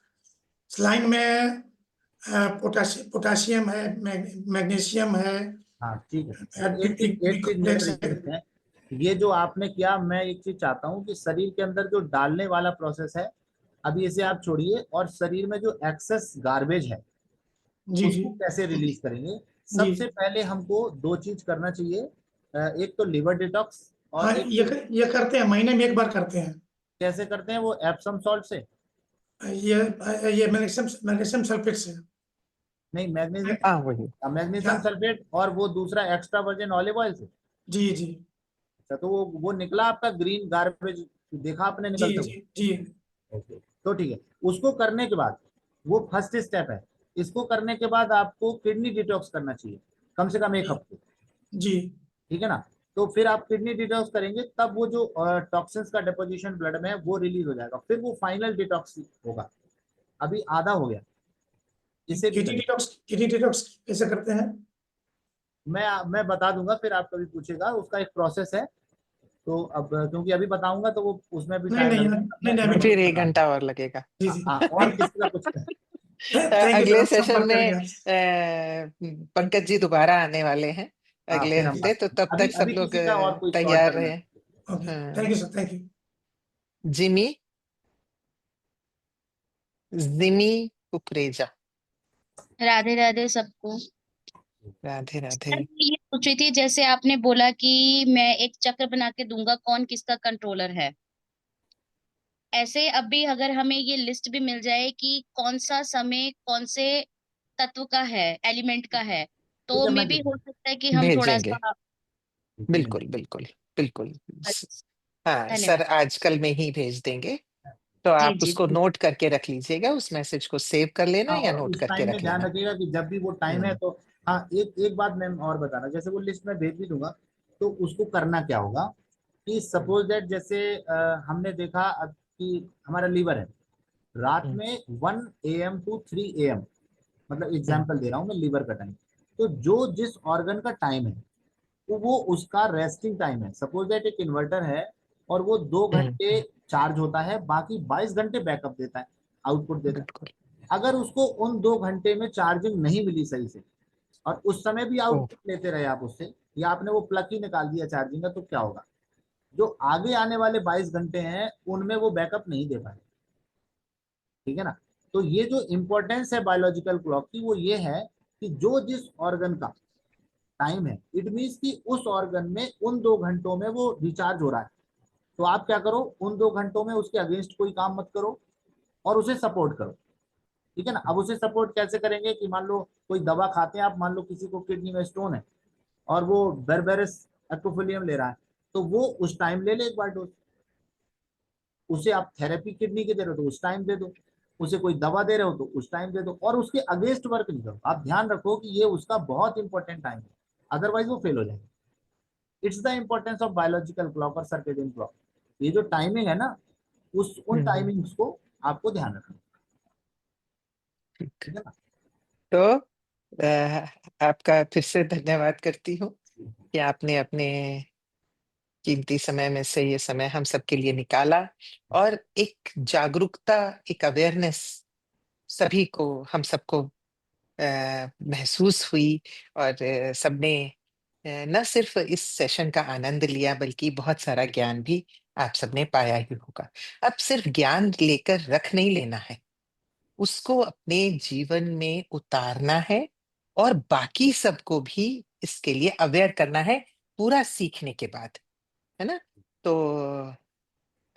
सलाइन में पोटाशियम है, मैग्नीशियम है, हाँ ठीक है, एक बी चीज नोट कॉम्प्लेक्स लिख है। लेते हैं। ये जो आपने किया, मैं एक चीज चाहता हूँ कि शरीर के अंदर जो डालने वाला प्रोसेस है, अभी इसे आप छोड़िए, और शरीर में जो एक्सेस गार्बेज है जी जी उसको कैसे रिलीज करेंगे। जी। सबसे पहले हमको दो चीज करना चाहिए, एक तो लिवर डिटॉक्स, हाँ, और एक ये करते हैं, महीने में एक बार करते हैं। कैसे करते हैं वो, एप्सम सॉल्ट से। ये मैग्नीशियम सल्फेट से। नहीं, हाँ वही। मैग्नीशियम सल्फेट, और वो दूसरा एक्स्ट्रा वर्जिन ऑलिव ऑयल से। जी जी अच्छा, तो वो निकला आपका ग्रीन गार्बेज, देखा आपने जी निकलते जी जी हुए। ओके, तो ठीक है। उसको करने के बाद, वो फर्स्ट स्टेप है। इसको करने के बाद आपको किडनी डिटॉक्स करना चाहिए, कम से कम 1 हफ्ते। जी ठीक है ना। तो फिर आप किडनी डिटॉक्स करेंगे, तब वो जो टॉक्सिन्स का डिपोजिशन ब्लड में है वो रिलीज हो जाएगा, फिर वो फाइनल डिटॉक्स होगा। अभी आधा हो गया, इसे भी करें। किडनी डिटॉक्स कैसे करते हैं? मैं बता दूंगा, फिर आप कभी पूछेगा, उसका एक प्रोसेस है। तो अब क्योंकि अभी बताऊंगा तो वो उसमें भी नहीं टाइम नहीं लगेगा, नहीं नहीं, मैं अभी फिर बता 1 घंटा और लगेगा। जी जी। हाँ, और किसी का कुछ थैंक यू सर, अगले आप सेशन संपर्क में करेंगे आप। पंकज जी दोबारा आने वाले हैं हाँ, अगले फिर हम हफ्ते, बात तो करेंगे। तब अभी तक सब अभी लोग किसी का और कोई शॉर्ट तैयार टर्म है। रहे। ओके, हाँ, thank you sir, thank you. Jimmy Jimmy Kukreja. Radhe Radhe सबको। राधे राधे। सर, मैं ये पूछ रही थी, जैसे आपने बोला कि मैं एक चक्र बना के दूंगा कौन किसका कंट्रोलर है, ऐसे अभी अगर हमें ये लिस्ट भी मिल जाए कि कौन सा समय कौन से तत्व का है, एलिमेंट का है, ठीक तो है, मे मैं भी दे हो दूंगा। सकता है कि हम थोड़ा भेजेंगे, सा। बिल्कुल बिल्कुल बिल्कुल। हाँ सर, धन्यवाद। आजकल में ही भेज देंगे। तो जी आप जी उसको नोट करके रख लीजिएगा, उस मैसेज को सेव कर लेना हाँ, या और नोट उस करके टाइम में रख ध्यान लेना। रखिएगा कि जब भी वो टाइम है तो, हाँ, एक एक बात मैं और बताना, जैसे वो लिस्ट में भेज भी दूंगा, तो उसको करना क्या होगा कि सपोज दैट, जैसे हमने देखा कि हमारा लीवर है, रात हम्म, में 1 AM to 3 AM, मतलब हम्म, एग्जाम्पल दे रहा हूँ मैं, लीवर का टाइम। तो जो जिस ऑर्गन का टाइम है, तो वो उसका रेस्टिंग टाइम है। सपोज दैट एक इन्वर्टर है, और वो दो हम्म, घंटे चार्ज होता है, बाकी 22 घंटे बैकअप देता है, आउटपुट देता है। बिल्कुल। अगर उसको उन 2 घंटे में चार्जिंग नहीं मिली सही से, और उस समय भी ओ, आउटपुट लेते रहे आप उससे, या आपने वो प्लग ही निकाल दिया चार्जिंग का, तो क्या होगा, जो आगे आने वाले 22 घंटे हैं उनमें वो बैकअप नहीं दे पाए। ठीक है ना। तो ये जो इंपॉर्टेंस है बायोलॉजिकल क्लॉक की, वो ये है कि जो जिस ऑर्गन का टाइम है, इट मीन्स कि उस ऑर्गन में उन 2 घंटों में वो रिचार्ज हो रहा है। तो आप क्या करो, उन 2 घंटों में उसके अगेंस्ट कोई काम मत करो, और उसे सपोर्ट करो। ठीक है ना। अब उसे सपोर्ट कैसे करेंगे कि मान लो कोई दवा खाते हैं आप, मान लो किसी को किडनी में स्टोन है, और वो बेरबेरस एक्टोफिलियम ले रहा है, तो वो उस टाइम ले ले एक बार डोज। उसे आप थेरेपी किडनी की दे रहे हो तो उस टाइम दे दो, उसे कोई दवा दे रहे हो तो उस टाइम दे दो, और उसके अगेंस्ट वर्क नहीं करो। आप ध्यान रखो कि ये उसका बहुत इंपॉर्टेंट टाइम है, अदरवाइज वो फेल हो जाएगा। It's the importance of biological clock और सर्केडियन क्लॉक। ये जो टाइमिंग है ना, उन टाइमिंग्स को आपको ध्यान रखना। ठीक। ठीक है ना। तो आपका फिर से धन्यवाद करती हूँ कि आपने अपने कीमती समय में से ये समय हम सबके लिए निकाला, और एक जागरूकता, एक अवेयरनेस सभी को, हम सबको महसूस हुई, और सबने न सिर्फ इस सेशन का आनंद लिया, बल्कि बहुत सारा ज्ञान भी आप सबने पाया ही होगा। अब सिर्फ ज्ञान लेकर रख नहीं लेना है, उसको अपने जीवन में उतारना है, और बाकी सबको भी इसके लिए अवेयर करना है, पूरा सीखने के बाद, है ना। तो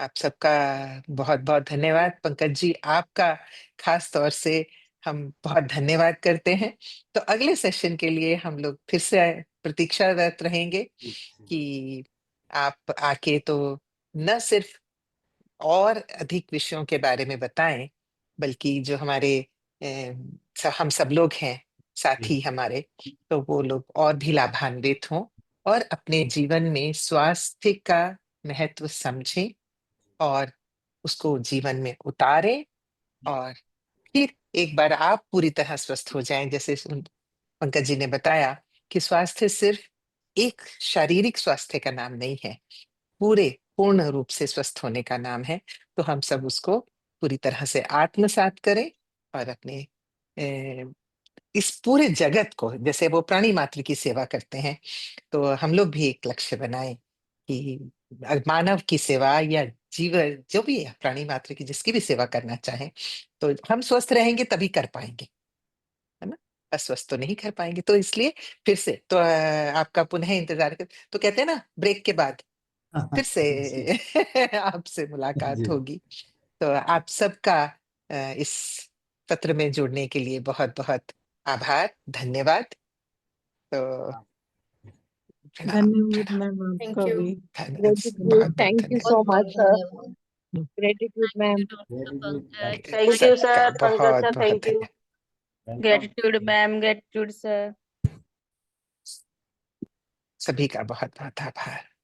आप सबका बहुत बहुत धन्यवाद। पंकज जी, आपका खास तौर से हम बहुत धन्यवाद करते हैं। तो अगले सेशन के लिए हम लोग फिर से प्रतीक्षारत रहेंगे कि आप आके तो न सिर्फ और अधिक विषयों के बारे में बताएं, बल्कि जो हमारे हम सब लोग हैं साथी हमारे, तो वो लोग और भी लाभान्वित हों, और अपने जीवन में स्वास्थ्य का महत्व समझें, और उसको जीवन में उतारें, और फिर एक बार आप पूरी तरह स्वस्थ हो जाएं। जैसे पंकज जी ने बताया कि स्वास्थ्य सिर्फ एक शारीरिक स्वास्थ्य का नाम नहीं है, पूरे पूर्ण रूप से स्वस्थ होने का नाम है। तो हम सब उसको पूरी तरह से आत्मसात करें, और अपने इस पूरे जगत को, जैसे वो प्राणी मात्र की सेवा करते हैं, तो हम लोग भी एक लक्ष्य बनाएं कि मानव की सेवा या जीव जो भी है, प्राणी मात्र की जिसकी भी सेवा करना चाहें, तो हम स्वस्थ रहेंगे तभी कर पाएंगे, है ना। अस्वस्थ तो नहीं कर पाएंगे। तो इसलिए फिर से तो आपका पुनः इंतजार कर, तो कहते हैं ना ब्रेक के बाद फिर से आपसे मुलाकात जी। होगी। तो आप सबका इस सत्र में जुड़ने के लिए बहुत बहुत आभार, धन्यवाद। तो प्रणाम, धन्यवाद प्रणाम, मैम थैंक आपका यू। भी। Gratitude. बहुत बहुत Thank you धन्यवाद। so बहुत much, बहुत sir. धन्यवाद। Gratitude, ma'am. Very good. Thank you, सबका sir. Pankaj बहुत sir, बहुत thank you. धन्यवाद। Gratitude, ma'am. Gratitude, sir. सभी का बहुत बहुत आभार।